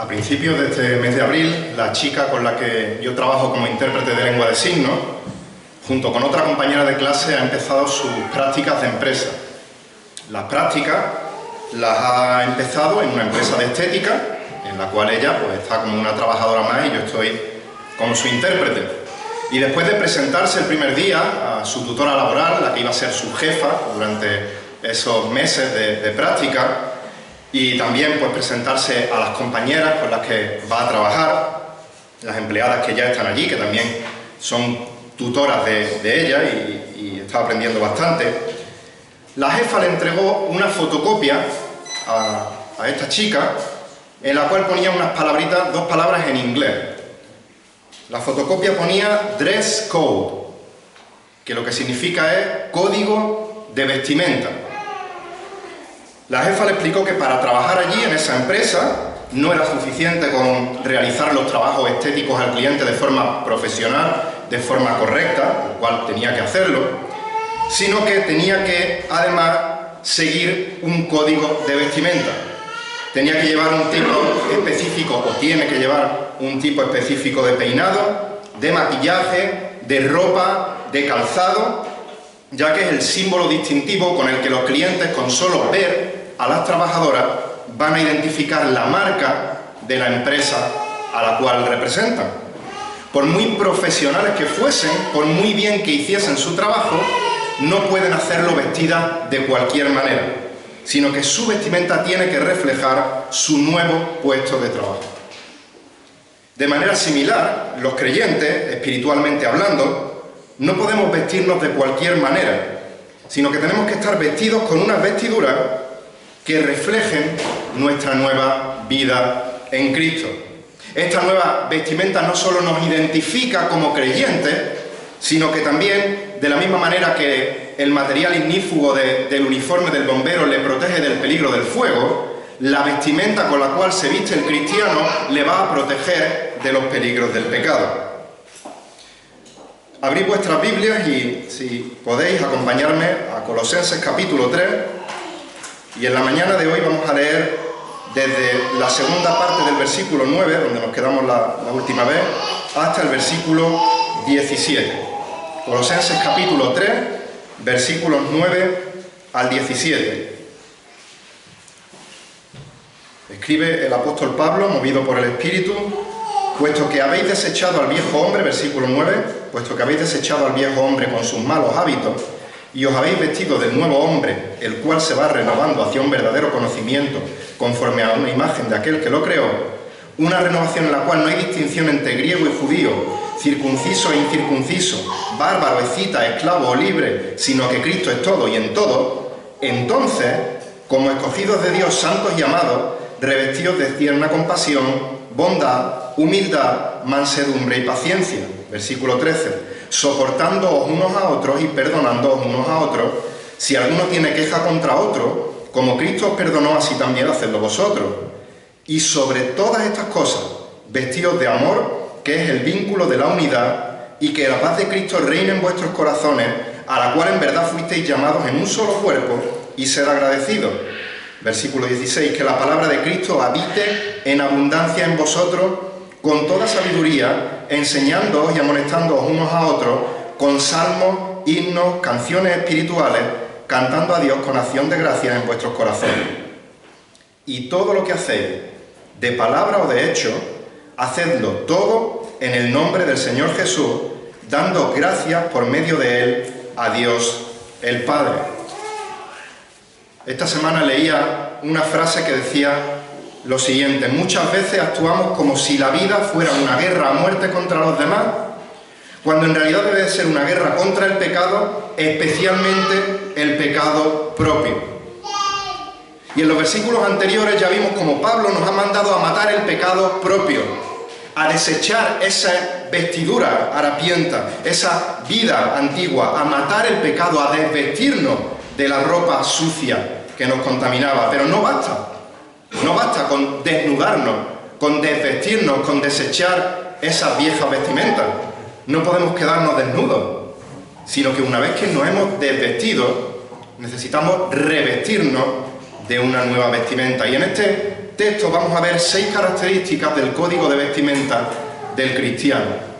A principios de este mes de abril, la chica con la que yo trabajo como intérprete de lengua de signos, junto con otra compañera de clase, ha empezado sus prácticas de empresa. Las prácticas las ha empezado en una empresa de estética, en la cual ella pues, está como una trabajadora más y yo estoy como su intérprete. Y después de presentarse el primer día a su tutora laboral, la que iba a ser su jefa durante esos meses de práctica, y también pues presentarse a las compañeras con las que va a trabajar, las empleadas que ya están allí, que también son tutoras de ella y está aprendiendo bastante, la jefa le entregó una fotocopia a esta chica en la cual ponía unas palabritas, dos palabras en inglés. La fotocopia ponía dress code, que lo que significa es código de vestimenta. La jefa le explicó que para trabajar allí en esa empresa no era suficiente con realizar los trabajos estéticos al cliente de forma profesional, de forma correcta, lo cual tenía que hacerlo, sino que tenía que además seguir un código de vestimenta. Tenía que llevar un tipo específico, o tiene que llevar un tipo específico de peinado, de maquillaje, de ropa, de calzado, ya que es el símbolo distintivo con el que los clientes, con solo ver a las trabajadoras, van a identificar la marca de la empresa a la cual representan. Por muy profesionales que fuesen, por muy bien que hiciesen su trabajo, no pueden hacerlo vestidas de cualquier manera, sino que su vestimenta tiene que reflejar su nuevo puesto de trabajo. De manera similar, los creyentes, espiritualmente hablando, no podemos vestirnos de cualquier manera, sino que tenemos que estar vestidos con unas vestiduras que reflejen nuestra nueva vida en Cristo. Esta nueva vestimenta no solo nos identifica como creyentes, sino que también, de la misma manera que el material ignífugo del uniforme del bombero le protege del peligro del fuego, la vestimenta con la cual se viste el cristiano le va a proteger de los peligros del pecado. Abrid vuestras Biblias y, si podéis, acompañarme a Colosenses capítulo 3, y en la mañana de hoy vamos a leer desde la segunda parte del versículo 9, donde nos quedamos la última vez, hasta el versículo 17. Colosenses capítulo 3, versículos 9 al 17. Escribe el apóstol Pablo, movido por el Espíritu: puesto que habéis desechado al viejo hombre, versículo 9, puesto que habéis desechado al viejo hombre con sus malos hábitos, y os habéis vestido del nuevo hombre, el cual se va renovando hacia un verdadero conocimiento, conforme a una imagen de aquel que lo creó, una renovación en la cual no hay distinción entre griego y judío, circunciso e incircunciso, bárbaro, escita, esclavo o libre, sino que Cristo es todo y en todo. Entonces, como escogidos de Dios, santos y amados, revestidos de tierna compasión, bondad, humildad, mansedumbre y paciencia. Versículo 13. Soportándoos unos a otros y perdonándoos unos a otros, si alguno tiene queja contra otro, como Cristo os perdonó, así también hacedlo vosotros. Y sobre todas estas cosas, vestidos de amor, que es el vínculo de la unidad, y que la paz de Cristo reine en vuestros corazones, a la cual en verdad fuisteis llamados en un solo cuerpo, y sed agradecidos. Versículo 16, que la palabra de Cristo habite en abundancia en vosotros, con toda sabiduría, enseñándoos y amonestándoos unos a otros, con salmos, himnos, canciones espirituales, cantando a Dios con acción de gracias en vuestros corazones. Y todo lo que hacéis, de palabra o de hecho, hacedlo todo en el nombre del Señor Jesús, dando gracias por medio de Él a Dios el Padre. Esta semana leía una frase que decía lo siguiente: muchas veces actuamos como si la vida fuera una guerra a muerte contra los demás, cuando en realidad debe ser una guerra contra el pecado, especialmente el pecado propio. Y en los versículos anteriores ya vimos como Pablo nos ha mandado a matar el pecado propio, a desechar esa vestidura harapienta, esa vida antigua, a matar el pecado, a desvestirnos de la ropa sucia que nos contaminaba. Pero no basta. No basta con desnudarnos, con desvestirnos, con desechar esas viejas vestimentas. No podemos quedarnos desnudos, sino que una vez que nos hemos desvestido, necesitamos revestirnos de una nueva vestimenta. Y en este texto vamos a ver 6 características del código de vestimenta del cristiano.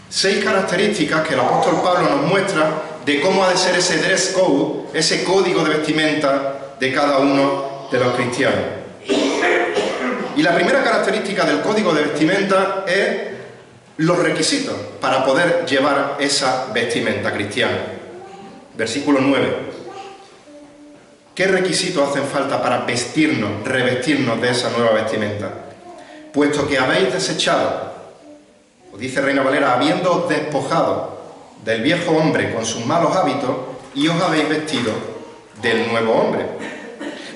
6 características que el apóstol Pablo nos muestra de cómo ha de ser ese dress code, ese código de vestimenta de cada uno de los cristianos. Y la primera característica del código de vestimenta es los requisitos para poder llevar esa vestimenta cristiana. Versículo 9. ¿Qué requisitos hacen falta para vestirnos, revestirnos de esa nueva vestimenta? Puesto que habéis desechado, os dice Reina Valera, habiendo despojado del viejo hombre con sus malos hábitos y os habéis vestido del nuevo hombre.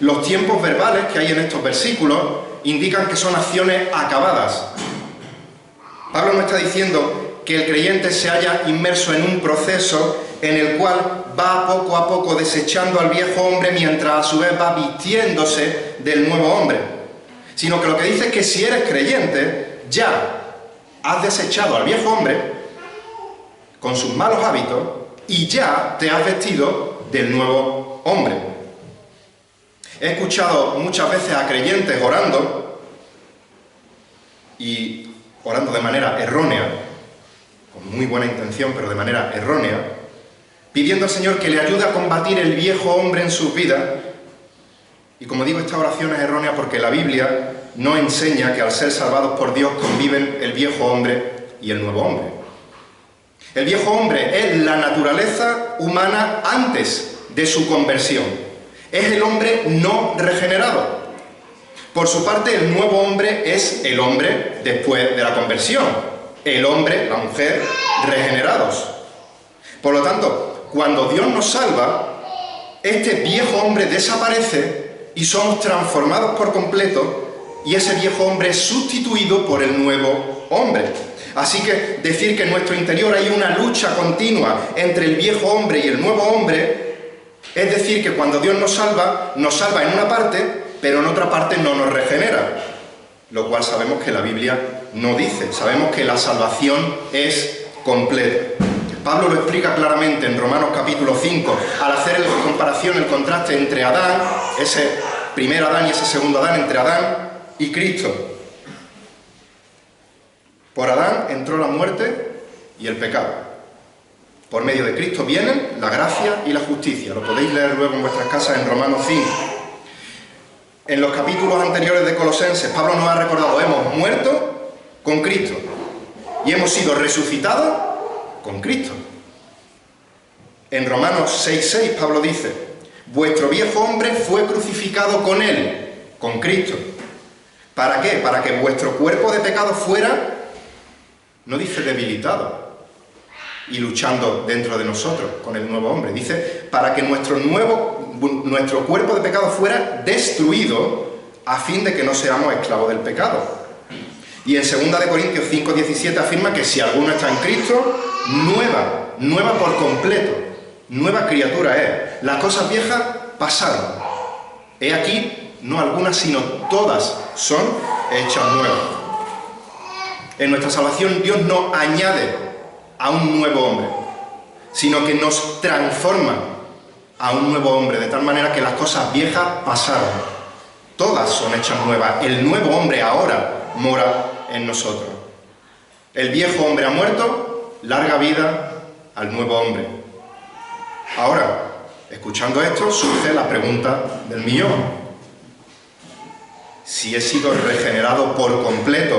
Los tiempos verbales que hay en estos versículos indican que son acciones acabadas. Pablo no está diciendo que el creyente se haya inmerso en un proceso en el cual va poco a poco desechando al viejo hombre mientras a su vez va vistiéndose del nuevo hombre, sino que lo que dice es que si eres creyente ya has desechado al viejo hombre con sus malos hábitos y ya te has vestido del nuevo hombre. He escuchado muchas veces a creyentes orando, y orando de manera errónea, con muy buena intención, pero de manera errónea, pidiendo al Señor que le ayude a combatir el viejo hombre en sus vidas. Y como digo, esta oración es errónea porque la Biblia no enseña que al ser salvados por Dios conviven el viejo hombre y el nuevo hombre. El viejo hombre es la naturaleza humana antes de su conversión. Es el hombre no regenerado. Por su parte, el nuevo hombre es el hombre después de la conversión. El hombre, la mujer, regenerados. Por lo tanto, cuando Dios nos salva, este viejo hombre desaparece y somos transformados por completo y ese viejo hombre es sustituido por el nuevo hombre. Así que decir que en nuestro interior hay una lucha continua entre el viejo hombre y el nuevo hombre, es decir que cuando Dios nos salva en una parte, pero en otra parte no nos regenera, lo cual sabemos que la Biblia no dice. Sabemos que la salvación es completa. Pablo lo explica claramente en Romanos capítulo 5, al hacer la comparación, el contraste entre Adán, ese primer Adán y ese segundo Adán, entre Adán y Cristo. Por Adán entró la muerte y el pecado. Por medio de Cristo vienen la gracia y la justicia. Lo podéis leer luego en vuestras casas en Romanos 5. En los capítulos anteriores de Colosenses, Pablo nos ha recordado, hemos muerto con Cristo y hemos sido resucitados con Cristo. En Romanos 6:6 Pablo dice, vuestro viejo hombre fue crucificado con él, con Cristo. ¿Para qué? Para que vuestro cuerpo de pecado fuera, no dice debilitado y luchando dentro de nosotros con el nuevo hombre, dice para que nuestro cuerpo de pecado fuera destruido a fin de que no seamos esclavos del pecado. Y en 2 de Corintios 5:17 afirma que si alguno está en Cristo, nueva por completo, nueva criatura es. Las cosas viejas pasaron. He aquí, no algunas, sino todas son hechas nuevas. En nuestra salvación Dios no añade a un nuevo hombre, sino que nos transforma a un nuevo hombre, de tal manera que las cosas viejas pasaron. Todas son hechas nuevas. El nuevo hombre ahora mora en nosotros. El viejo hombre ha muerto, larga vida al nuevo hombre. Ahora, escuchando esto, surge la pregunta del millón. Si he sido regenerado por completo,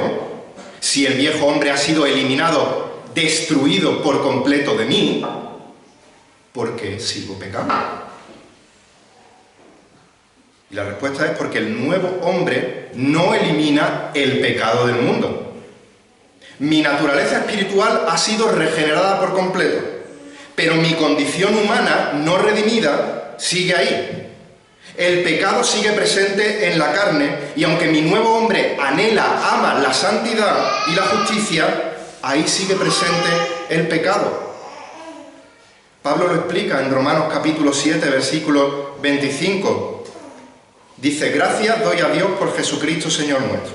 si el viejo hombre ha sido eliminado, destruido por completo de mí, ¿por qué sigo pecando? Y la respuesta es porque el nuevo hombre no elimina el pecado del mundo. Mi naturaleza espiritual ha sido regenerada por completo, pero mi condición humana no redimida sigue ahí. El pecado sigue presente en la carne y aunque mi nuevo hombre anhela, ama la santidad y la justicia, ahí sigue presente el pecado. Pablo lo explica en Romanos capítulo 7, versículo 25. Dice, gracias doy a Dios por Jesucristo Señor nuestro.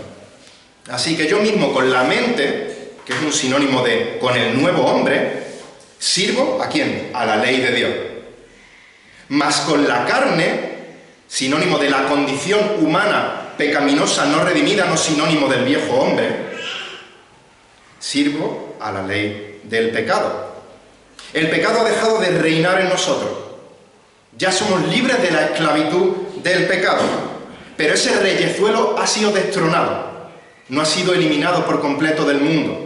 Así que yo mismo con la mente, que es un sinónimo de con el nuevo hombre, sirvo ¿a quién? A la ley de Dios. Mas con la carne, sinónimo de la condición humana pecaminosa, no redimida, no sinónimo del viejo hombre. Sirvo a la ley del pecado. El pecado ha dejado de reinar en nosotros. Ya somos libres de la esclavitud del pecado. Pero ese reyezuelo ha sido destronado. No ha sido eliminado por completo del mundo.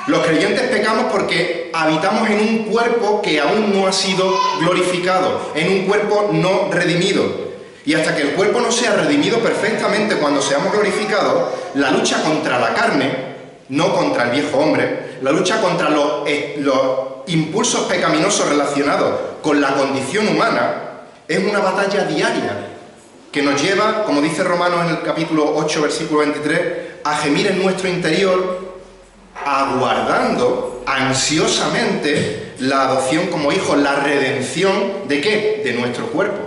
Los creyentes pecamos porque habitamos en un cuerpo que aún no ha sido glorificado, en un cuerpo no redimido. Y hasta que el cuerpo no sea redimido perfectamente cuando seamos glorificados, la lucha contra la carne, no contra el viejo hombre, la lucha contra los impulsos pecaminosos relacionados con la condición humana, es una batalla diaria que nos lleva, como dice Romanos en el capítulo 8, versículo 23, a gemir en nuestro interior, aguardando ansiosamente la adopción como hijos, la redención ¿de qué? De nuestro cuerpo.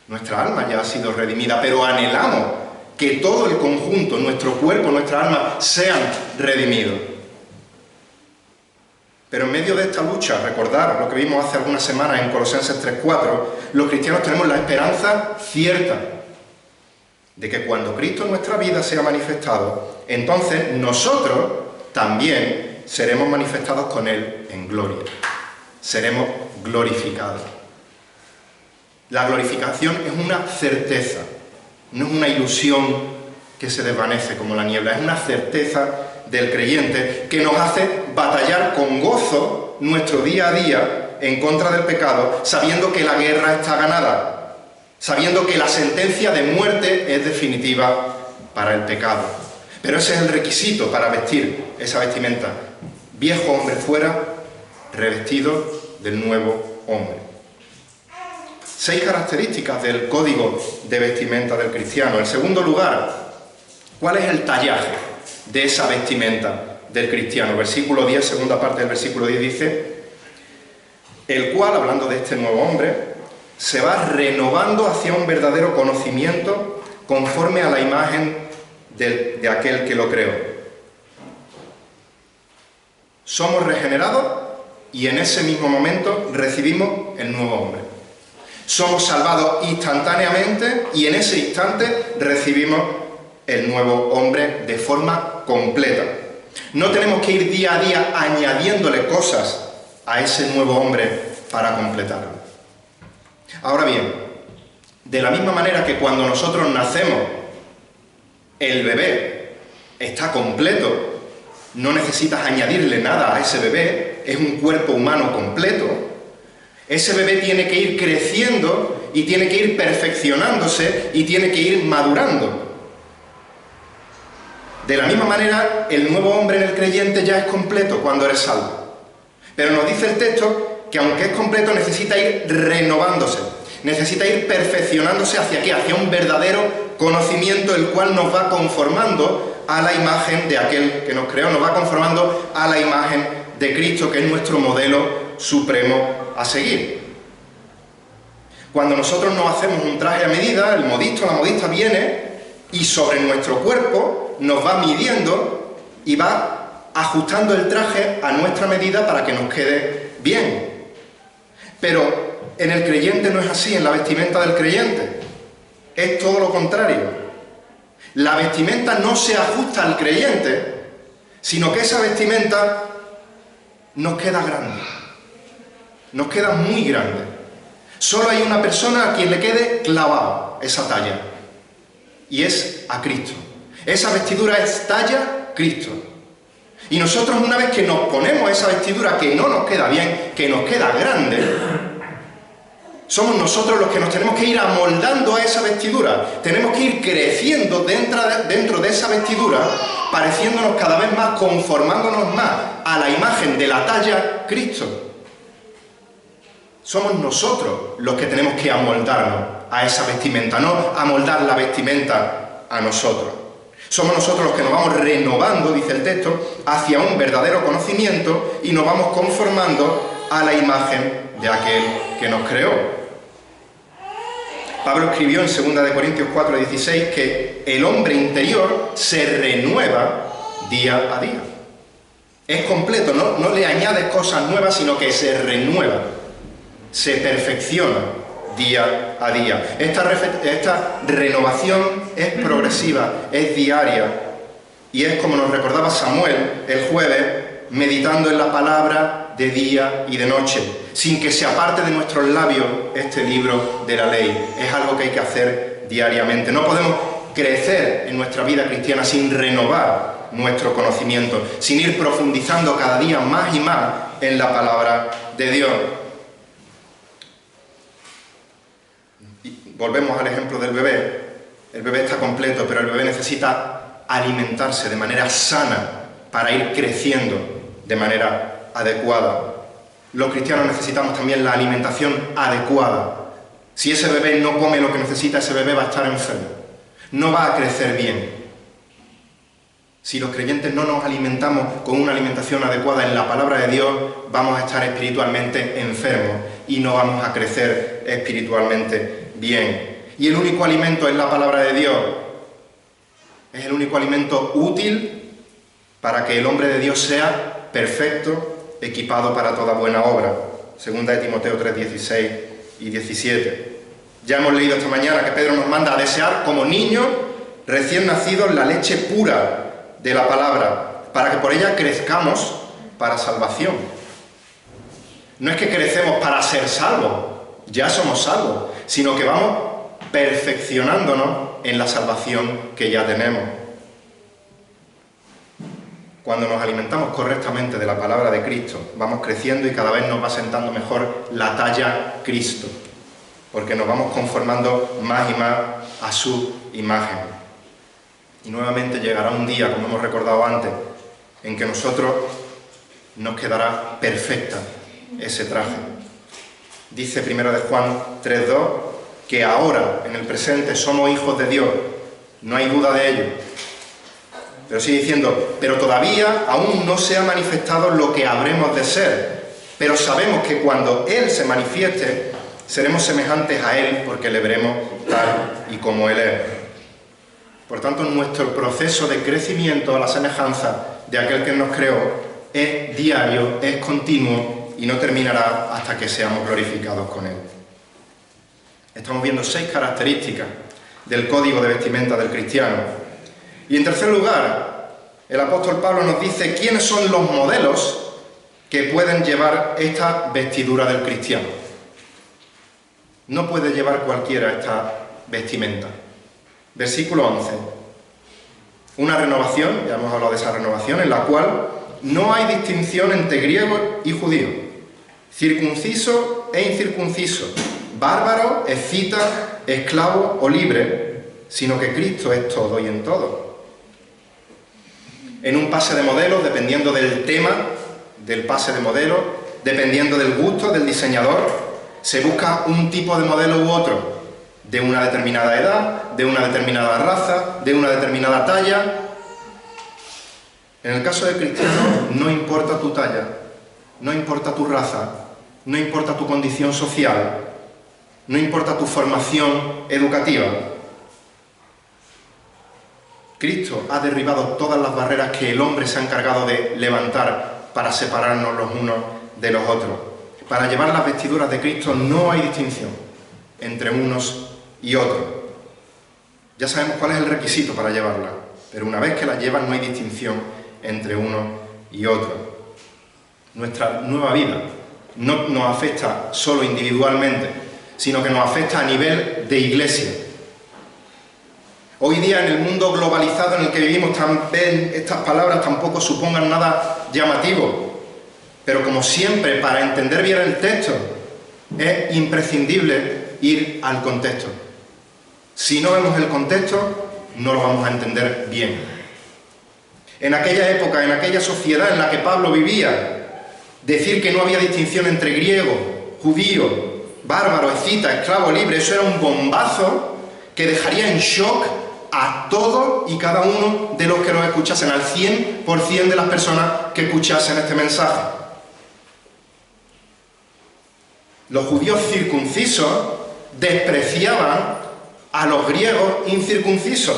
Nuestra alma ya ha sido redimida, pero anhelamos que todo el conjunto, nuestro cuerpo, nuestra alma, sean redimidos. Pero en medio de esta lucha, recordar lo que vimos hace algunas semanas en Colosenses 3:4, los cristianos tenemos la esperanza cierta de que cuando Cristo en nuestra vida sea manifestado, entonces nosotros también seremos manifestados con Él en gloria. Seremos glorificados. La glorificación es una certeza, no es una ilusión que se desvanece como la niebla, es una certeza del creyente que nos hace batallar con gozo nuestro día a día en contra del pecado, sabiendo que la guerra está ganada, sabiendo que la sentencia de muerte es definitiva para el pecado. Pero ese es el requisito para vestir esa vestimenta. Viejo hombre fuera, revestido del nuevo hombre. 6 características del código de vestimenta del cristiano. En segundo lugar, ¿cuál es el tallaje de esa vestimenta del cristiano? Versículo 10, segunda parte del versículo 10 dice: el cual, hablando de este nuevo hombre, se va renovando hacia un verdadero conocimiento conforme a la imagen de aquel que lo creó. Somos regenerados y en ese mismo momento recibimos el nuevo hombre. Somos salvados instantáneamente y en ese instante recibimos el nuevo hombre de forma completa. No tenemos que ir día a día añadiéndole cosas a ese nuevo hombre para completarlo. Ahora bien, de la misma manera que cuando nosotros nacemos, el bebé está completo, no necesitas añadirle nada a ese bebé, es un cuerpo humano completo. Ese bebé tiene que ir creciendo y tiene que ir perfeccionándose y tiene que ir madurando. De la misma manera, el nuevo hombre en el creyente ya es completo cuando eres salvo. Pero nos dice el texto que aunque es completo necesita ir renovándose, necesita ir perfeccionándose ¿hacia qué? Hacia un verdadero conocimiento, el cual nos va conformando a la imagen de aquel que nos creó, nos va conformando a la imagen de Cristo, que es nuestro modelo supremo a seguir. Cuando nosotros nos hacemos un traje a medida, el modisto, la modista viene y sobre nuestro cuerpo nos va midiendo y va ajustando el traje a nuestra medida para que nos quede bien. Pero en el creyente no es así, en la vestimenta del creyente. Es todo lo contrario. La vestimenta no se ajusta al creyente, sino que esa vestimenta nos queda grande. Nos queda muy grande. Solo hay una persona a quien le quede clavado esa talla, y es a Cristo. Esa vestidura es talla Cristo. Y nosotros, una vez que nos ponemos esa vestidura que no nos queda bien, que nos queda grande, somos nosotros los que nos tenemos que ir amoldando a esa vestidura. Tenemos que ir creciendo dentro de esa vestidura, pareciéndonos cada vez más, conformándonos más a la imagen de la talla Cristo. Somos nosotros los que tenemos que amoldarnos a esa vestimenta, no amoldar la vestimenta a nosotros. Somos nosotros los que nos vamos renovando, dice el texto, hacia un verdadero conocimiento y nos vamos conformando a la imagen de aquel que nos creó. Pablo escribió en 2 Corintios 4:16 que el hombre interior se renueva día a día. Es completo, no le añades cosas nuevas, sino que se renueva, se perfecciona día a día. Esta renovación es progresiva, es diaria, y es como nos recordaba Samuel el jueves, meditando en la palabra de día y de noche, sin que se aparte de nuestros labios este libro de la ley. Es algo que hay que hacer diariamente. No podemos crecer en nuestra vida cristiana sin renovar nuestro conocimiento, sin ir profundizando cada día más y más en la palabra de Dios. Y volvemos al ejemplo del bebé. El bebé está completo, pero el bebé necesita alimentarse de manera sana para ir creciendo de manera adecuada. Los cristianos necesitamos también la alimentación adecuada. Si ese bebé no come lo que necesita, ese bebé va a estar enfermo. No va a crecer bien. Si los creyentes no nos alimentamos con una alimentación adecuada en la palabra de Dios, vamos a estar espiritualmente enfermos y no vamos a crecer espiritualmente bien. Y el único alimento es la palabra de Dios. Es el único alimento útil para que el hombre de Dios sea perfecto, equipado para toda buena obra. Segunda de Timoteo 3:16 y 17. Ya hemos leído esta mañana que Pedro nos manda a desear como niños recién nacidos la leche pura de la palabra, para que por ella crezcamos para salvación. No es que crecemos para ser salvos, ya somos salvos, sino que vamos perfeccionándonos en la salvación que ya tenemos. Cuando nos alimentamos correctamente de la palabra de Cristo, vamos creciendo y cada vez nos va sentando mejor la talla Cristo, porque nos vamos conformando más y más a su imagen. Y nuevamente llegará un día, como hemos recordado antes, en que nosotros nos quedará perfecta ese traje. Dice 1 de Juan 3:2 que ahora, en el presente, somos hijos de Dios. No hay duda de ello. Pero sigue diciendo, pero todavía aún no se ha manifestado lo que habremos de ser. Pero sabemos que cuando Él se manifieste, seremos semejantes a Él porque le veremos tal y como Él es. Por tanto, nuestro proceso de crecimiento a la semejanza de aquel que nos creó es diario, es continuo y no terminará hasta que seamos glorificados con Él. Estamos viendo 6 características del código de vestimenta del cristiano. Y en tercer lugar, el apóstol Pablo nos dice quiénes son los modelos que pueden llevar esta vestidura del cristiano. No puede llevar cualquiera esta vestimenta. Versículo 11. Una renovación, ya hemos hablado de esa renovación, en la cual no hay distinción entre griego y judío, circunciso e incircunciso, bárbaro, escita, esclavo o libre, sino que Cristo es todo y en todo. En un pase de modelos, dependiendo del tema del pase de modelos, dependiendo del gusto del diseñador, se busca un tipo de modelo u otro, de una determinada edad, de una determinada raza, de una determinada talla. En el caso del cristiano, no importa tu talla, no importa tu raza, no importa tu condición social, no importa tu formación educativa. Cristo ha derribado todas las barreras que el hombre se ha encargado de levantar para separarnos los unos de los otros. Para llevar las vestiduras de Cristo no hay distinción entre unos y otros. Ya sabemos cuál es el requisito para llevarlas, pero una vez que las llevas no hay distinción entre uno y otro. Nuestra nueva vida no nos afecta solo individualmente, sino que nos afecta a nivel de iglesia. Hoy día, en el mundo globalizado en el que vivimos, estas palabras tampoco supongan nada llamativo, pero como siempre, para entender bien el texto, es imprescindible ir al contexto. Si no vemos el contexto, no lo vamos a entender bien. En aquella época, en aquella sociedad en la que Pablo vivía, decir que no había distinción entre griego, judío, bárbaro, escita, esclavo, libre, eso era un bombazo que dejaría en shock a todos y cada uno de los que lo escuchasen, al 100% de las personas que escuchasen este mensaje. Los judíos circuncisos despreciaban a los griegos incircuncisos,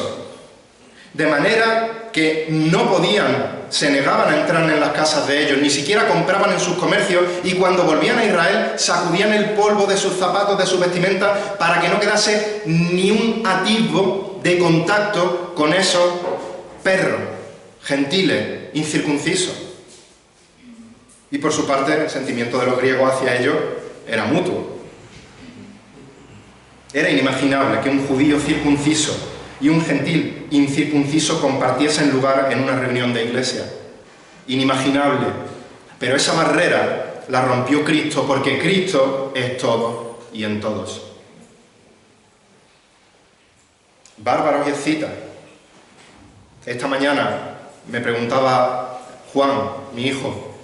de manera que no podían, se negaban a entrar en las casas de ellos, ni siquiera compraban en sus comercios, y cuando volvían a Israel sacudían el polvo de sus zapatos, de sus vestimentas, para que no quedase ni un atisbo de contacto con esos perros gentiles, incircuncisos. Y por su parte, el sentimiento de los griegos hacia ellos era mutuo. Era inimaginable que un judío circunciso y un gentil incircunciso compartiesen lugar en una reunión de iglesia. Inimaginable. Pero esa barrera la rompió Cristo, porque Cristo es todo y en todos. Bárbaros y escitas. Esta mañana me preguntaba Juan, mi hijo,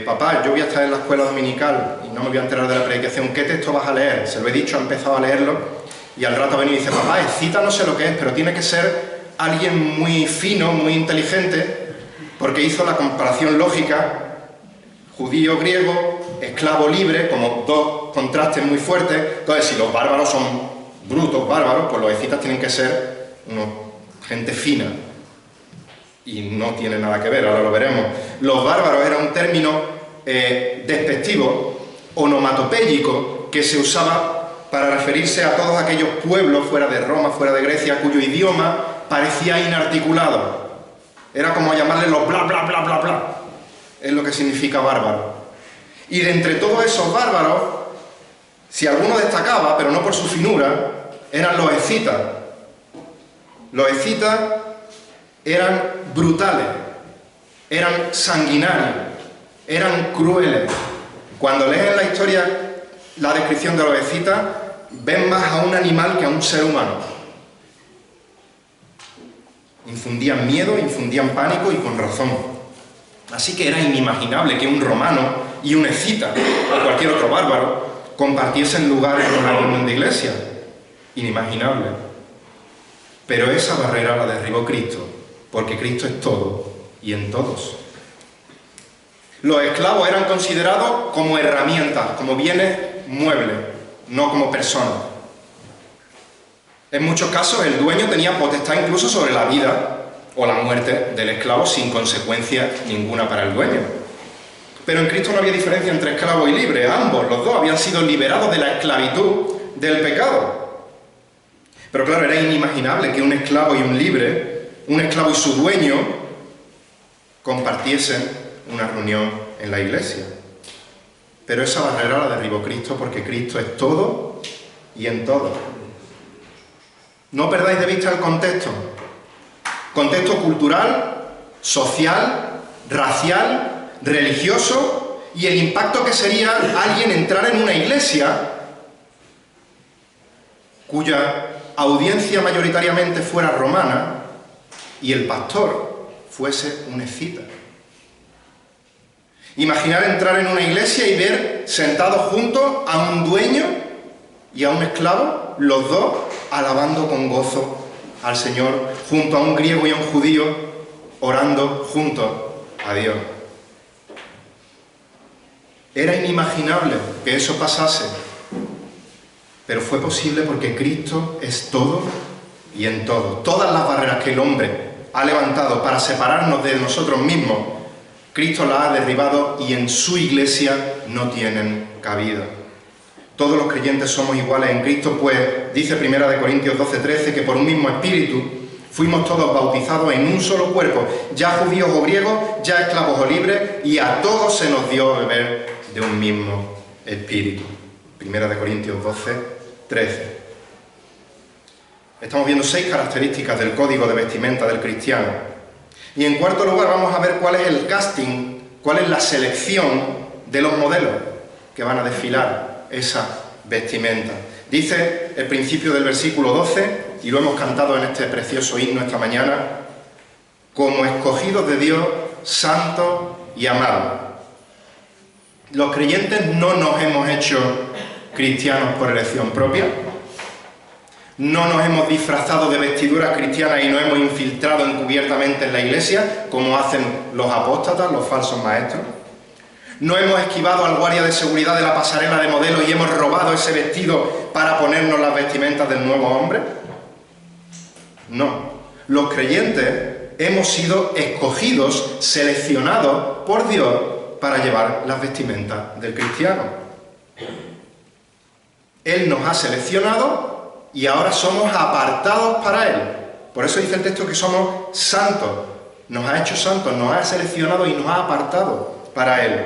papá, yo voy a estar en la escuela dominical y no me voy a enterar de la predicación, ¿qué texto vas a leer? Se lo he dicho, ha empezado a leerlo y al rato ha venido y dice, papá, escita no sé lo que es, pero tiene que ser alguien muy fino, muy inteligente, porque hizo la comparación lógica, judío-griego, esclavo-libre, como dos contrastes muy fuertes. Entonces, si los bárbaros son brutos, bárbaros, pues los escitas tienen que ser gente fina. Y no tiene nada que ver, ahora lo veremos. Los bárbaros era un término despectivo, onomatopéyico, que se usaba para referirse a todos aquellos pueblos fuera de Roma, fuera de Grecia, cuyo idioma parecía inarticulado. Era como llamarle los bla, bla, bla, bla, bla. Es lo que significa bárbaro. Y de entre todos esos bárbaros, si alguno destacaba, pero no por su finura, eran los escitas. Los escitas eran brutales, eran sanguinarios, eran crueles. Cuando leen la historia, la descripción de los escitas, ven más a un animal que a un ser humano. Infundían miedo, infundían pánico y con razón. Así que era inimaginable que un romano y un escita, o cualquier otro bárbaro, compartiesen lugar en una reunión de iglesia. Inimaginable. Pero esa barrera la derribó Cristo, porque Cristo es todo y en todos. Los esclavos eran considerados como herramientas, como bienes muebles, no como personas. En muchos casos el dueño tenía potestad incluso sobre la vida o la muerte del esclavo sin consecuencia ninguna para el dueño. Pero en Cristo no había diferencia entre esclavo y libre, ambos, los dos, habían sido liberados de la esclavitud del pecado. Pero claro, era inimaginable que un esclavo y un libre, un esclavo y su dueño, compartiesen una reunión en la iglesia. Pero esa barrera la derribó Cristo, porque Cristo es todo y en todo. No perdáis de vista el contexto. Contexto cultural, social, racial, religioso, y el impacto que sería alguien entrar en una iglesia cuya audiencia mayoritariamente fuera romana y el pastor fuese un escita. Imaginar entrar en una iglesia y ver sentados juntos a un dueño y a un esclavo, los dos alabando con gozo al Señor, junto a un griego y a un judío, orando juntos a Dios. Era inimaginable que eso pasase, pero fue posible porque Cristo es todo y en todo. Todas las barreras que el hombre ha levantado para separarnos de nosotros mismos, Cristo las ha derribado y en su iglesia no tienen cabida. Todos los creyentes somos iguales en Cristo, pues dice 1 Corintios 12:13 que por un mismo espíritu fuimos todos bautizados en un solo cuerpo, ya judíos o griegos, ya esclavos o libres, y a todos se nos dio a beber de un mismo espíritu. 1 Corintios 12:13. Estamos viendo 6 características del código de vestimenta del cristiano. Y en cuarto lugar vamos a ver cuál es el casting, cuál es la selección de los modelos que van a desfilar esa vestimenta. Dice el principio del versículo 12, y lo hemos cantado en este precioso himno esta mañana: como escogidos de Dios, santos y amados. Los creyentes no nos hemos hecho cristianos por elección propia, no nos hemos disfrazado de vestiduras cristianas y nos hemos infiltrado encubiertamente en la iglesia, como hacen los apóstatas, los falsos maestros. No hemos esquivado al guardia de seguridad de la pasarela de modelos y hemos robado ese vestido para ponernos las vestimentas del nuevo hombre. No. Los creyentes hemos sido escogidos, seleccionados por Dios para llevar las vestimentas del cristiano. Él nos ha seleccionado y ahora somos apartados para Él. Por eso dice el texto que somos santos. Nos ha hecho santos, nos ha seleccionado y nos ha apartado para Él.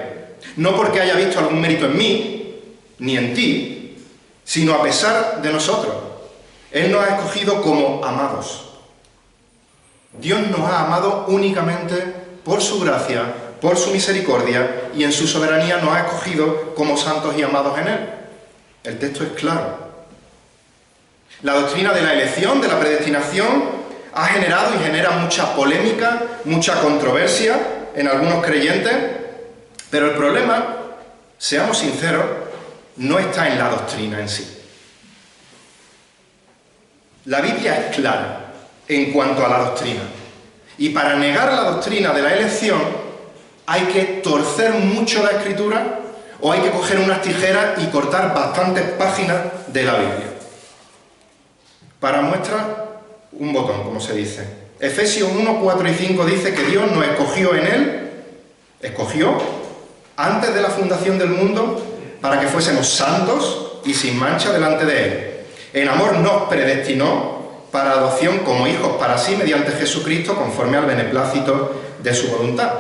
No porque haya visto algún mérito en mí, ni en ti, sino a pesar de nosotros. Él nos ha escogido como amados. Dios nos ha amado únicamente por su gracia, por su misericordia, y en su soberanía nos ha escogido como santos y amados en Él. El texto es claro. La doctrina de la elección, de la predestinación, ha generado y genera mucha polémica, mucha controversia en algunos creyentes, pero el problema, seamos sinceros, no está en la doctrina en sí. La Biblia es clara en cuanto a la doctrina. Y para negar la doctrina de la elección hay que torcer mucho la Escritura o hay que coger unas tijeras y cortar bastantes páginas de la Biblia. Para muestra, un botón, como se dice. Efesios 1, 4 y 5 dice que Dios nos escogió en Él, escogió antes de la fundación del mundo para que fuésemos santos y sin mancha delante de Él. En amor nos predestinó para adopción como hijos para sí mediante Jesucristo conforme al beneplácito de su voluntad.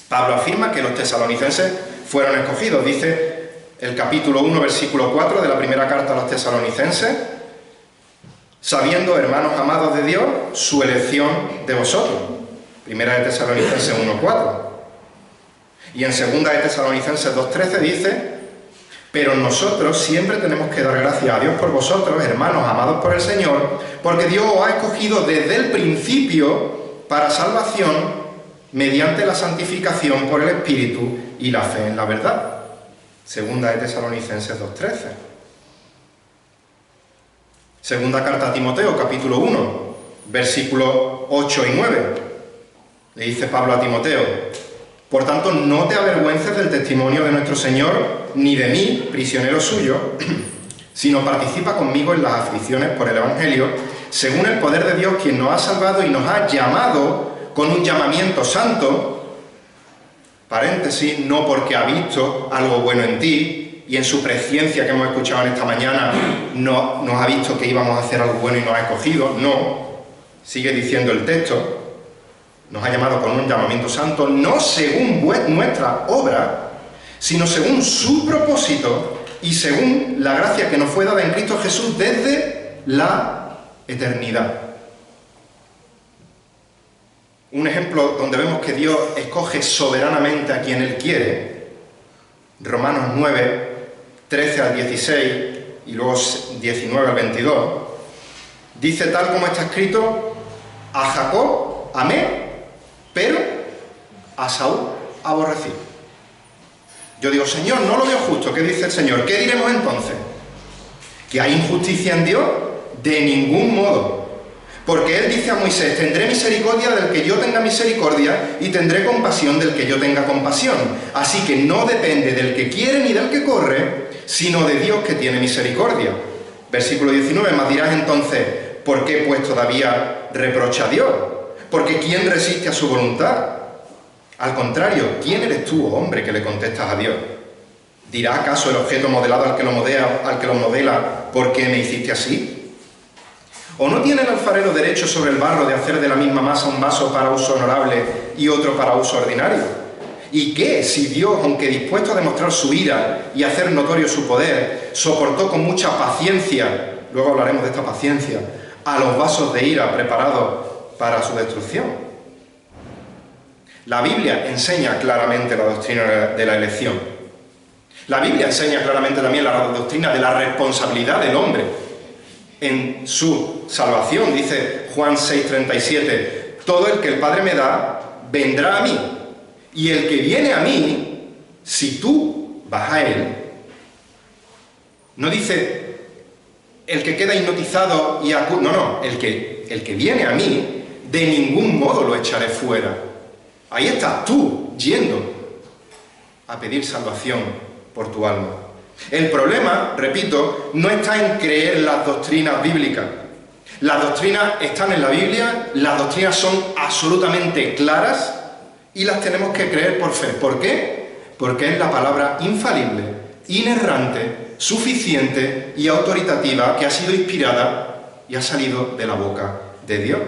Pablo afirma que los tesalonicenses fueron escogidos. Dice el capítulo 1, versículo 4 de la primera carta a los tesalonicenses: sabiendo, hermanos amados de Dios, su elección de vosotros. Primera de Tesalonicenses 1, 4. Y en segunda de Tesalonicenses 2:13 dice: pero nosotros siempre tenemos que dar gracias a Dios por vosotros, hermanos amados por el Señor, porque Dios os ha escogido desde el principio para salvación mediante la santificación por el Espíritu y la fe en la verdad. Segunda de Tesalonicenses 2:13. Segunda carta a Timoteo, capítulo 1, versículos 8 y 9. Le dice Pablo a Timoteo: por tanto, no te avergüences del testimonio de nuestro Señor, ni de mí, prisionero suyo, sino participa conmigo en las aflicciones por el Evangelio, según el poder de Dios, quien nos ha salvado y nos ha llamado con un llamamiento santo, paréntesis, no porque ha visto algo bueno en ti, y en su presciencia que hemos escuchado en esta mañana, no nos ha visto que íbamos a hacer algo bueno y nos ha escogido, no, sigue diciendo el texto. Nos ha llamado con un llamamiento santo, no según nuestra obra, sino según su propósito y según la gracia que nos fue dada en Cristo Jesús desde la eternidad. Un ejemplo donde vemos que Dios escoge soberanamente a quien Él quiere, Romanos 9, 13 al 16 y luego 19 al 22, dice tal como está escrito: a Jacob amé, pero a Saúl aborrecí. Yo digo: Señor, no lo veo justo. ¿Qué dice el Señor? ¿Qué diremos entonces? ¿Que hay injusticia en Dios? De ningún modo. Porque Él dice a Moisés: tendré misericordia del que yo tenga misericordia y tendré compasión del que yo tenga compasión. Así que no depende del que quiere ni del que corre, sino de Dios que tiene misericordia. Versículo 19, mas dirás entonces: ¿por qué pues todavía reprocha a Dios? Porque ¿quién resiste a su voluntad? Al contrario, ¿quién eres tú, oh hombre, que le contestas a Dios? ¿Dirá acaso el objeto modelado al que lo modela, ¿por qué me hiciste así? ¿O no tiene el alfarero derecho sobre el barro de hacer de la misma masa un vaso para uso honorable y otro para uso ordinario? ¿Y qué si Dios, aunque dispuesto a demostrar su ira y hacer notorio su poder, soportó con mucha paciencia, luego hablaremos de esta paciencia, a los vasos de ira preparados para su destrucción? La Biblia enseña claramente la doctrina de la elección. La Biblia enseña claramente también la doctrina de la responsabilidad del hombre en su salvación. Dice Juan 6:37, todo el que el Padre me da, vendrá a mí. Y el que viene a mí, si tú vas a él, no dice el que queda hipnotizado y acude. No, el que viene a mí, de ningún modo lo echaré fuera. Ahí estás tú, yendo a pedir salvación por tu alma. El problema, repito, no está en creer las doctrinas bíblicas. Las doctrinas están en la Biblia, las doctrinas son absolutamente claras y las tenemos que creer por fe. ¿Por qué? Porque es la palabra infalible, inerrante, suficiente y autoritativa que ha sido inspirada y ha salido de la boca de Dios.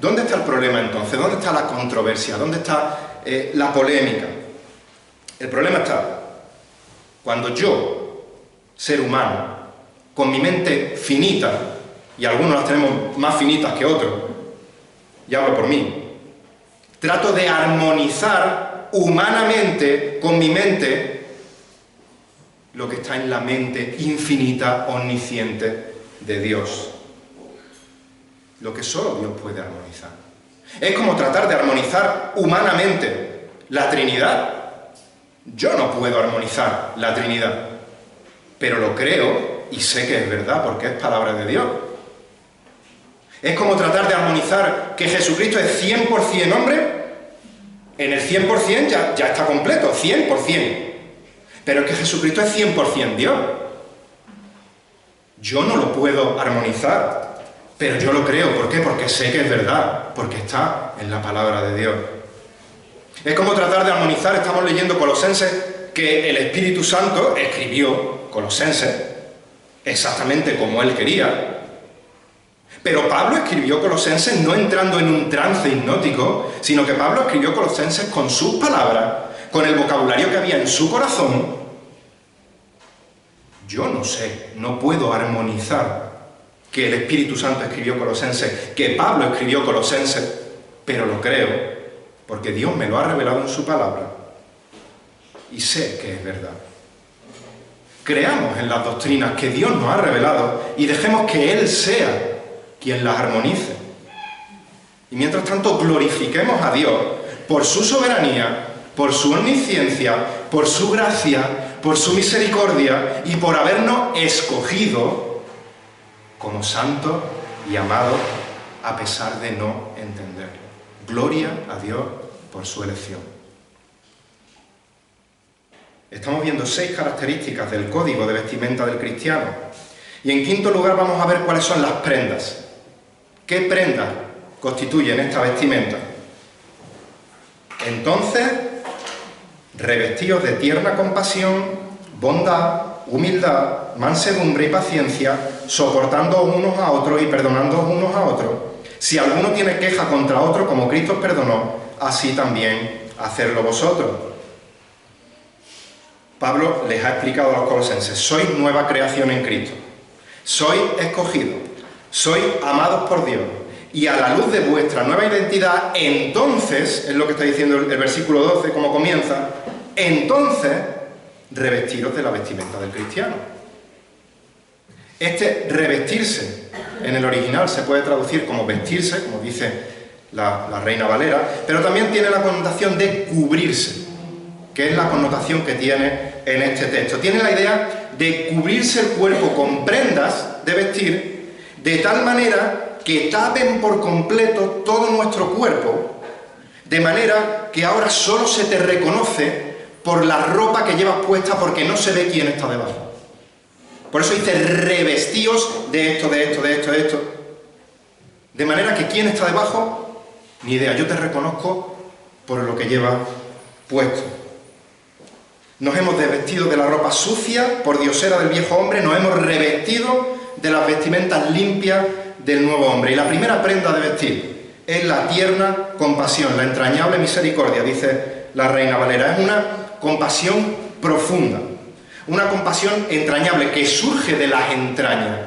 ¿Dónde está el problema entonces? ¿Dónde está la controversia? ¿Dónde está la polémica? El problema está cuando yo, ser humano, con mi mente finita, y algunos las tenemos más finitas que otros, y hablo por mí, trato de armonizar humanamente con mi mente lo que está en la mente infinita, omnisciente de Dios. Lo que solo Dios puede armonizar. Es como tratar de armonizar humanamente la Trinidad. Yo no puedo armonizar la Trinidad, pero lo creo y sé que es verdad porque es palabra de Dios. Es como tratar de armonizar que Jesucristo es 100% hombre. En el 100% ya está completo, 100%. Pero es que Jesucristo es 100% Dios. Yo no lo puedo armonizar, pero yo lo creo. ¿Por qué? Porque sé que es verdad, porque está en la palabra de Dios. Es como tratar de armonizar, estamos leyendo Colosenses, que el Espíritu Santo escribió Colosenses exactamente como él quería. Pero Pablo escribió Colosenses no entrando en un trance hipnótico, sino que Pablo escribió Colosenses con sus palabras, con el vocabulario que había en su corazón. Yo no sé, no puedo armonizar que el Espíritu Santo escribió Colosenses, que Pablo escribió Colosenses, pero lo creo, porque Dios me lo ha revelado en su palabra y sé que es verdad. Creamos en las doctrinas que Dios nos ha revelado y dejemos que Él sea quien las armonice. Y mientras tanto glorifiquemos a Dios por su soberanía, por su omnisciencia, por su gracia, por su misericordia y por habernos escogido como santos y amados a pesar de no entenderlo. Gloria a Dios por su elección. Estamos viendo 6 características del código de vestimenta del cristiano. Y en quinto lugar vamos a ver cuáles son las prendas. ¿Qué prendas constituyen esta vestimenta? Entonces, revestidos de tierna compasión, bondad, humildad, mansedumbre y paciencia, soportando unos a otros y perdonando unos a otros. Si alguno tiene queja contra otro, como Cristo os perdonó, así también hacedlo vosotros. Pablo les ha explicado a los colosenses: sois nueva creación en Cristo, sois escogidos, sois amados por Dios, y a la luz de vuestra nueva identidad, entonces, es lo que está diciendo el versículo 12, como comienza, entonces revestiros de la vestimenta del cristiano. Este revestirse en el original se puede traducir como vestirse, como dice la Reina Valera, pero también tiene la connotación de cubrirse, que es la connotación que tiene en este texto. Tiene la idea de cubrirse el cuerpo con prendas de vestir, de tal manera que tapen por completo todo nuestro cuerpo, de manera que ahora solo se te reconoce por la ropa que llevas puesta, porque no se ve quién está debajo. Por eso dice: revestíos de esto, de esto, de esto, de esto. De manera que quién está debajo, ni idea. Yo te reconozco por lo que llevas puesto. Nos hemos desvestido de la ropa sucia, por diosera del viejo hombre, nos hemos revestido de las vestimentas limpias del nuevo hombre. Y la primera prenda de vestir es la tierna compasión, la entrañable misericordia, dice la Reina Valera. Es una compasión profunda, una compasión entrañable que surge de las entrañas,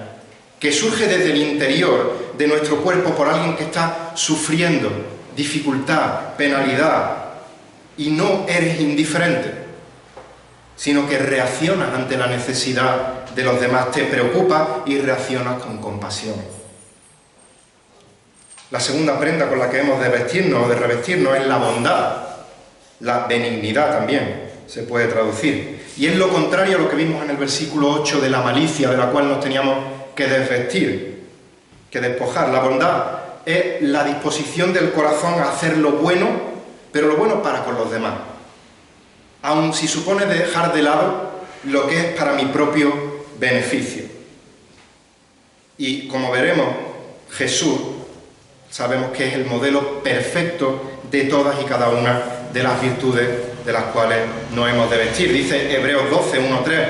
que surge desde el interior de nuestro cuerpo por alguien que está sufriendo dificultad, penalidad, y no eres indiferente, sino que reaccionas ante la necesidad de los demás, te preocupas y reaccionas con compasión. La segunda prenda con la que hemos de vestirnos o de revestirnos es la bondad, la benignidad también se puede traducir. Y es lo contrario a lo que vimos en el versículo 8 de la malicia, de la cual nos teníamos que desvestir, que despojar. La bondad es la disposición del corazón a hacer lo bueno, pero lo bueno para con los demás, aun si supone dejar de lado lo que es para mi propio beneficio. Y como veremos, Jesús sabemos que es el modelo perfecto de todas y cada una de las virtudes de las cuales nos hemos de vestir. Dice Hebreos 12, 1, 3.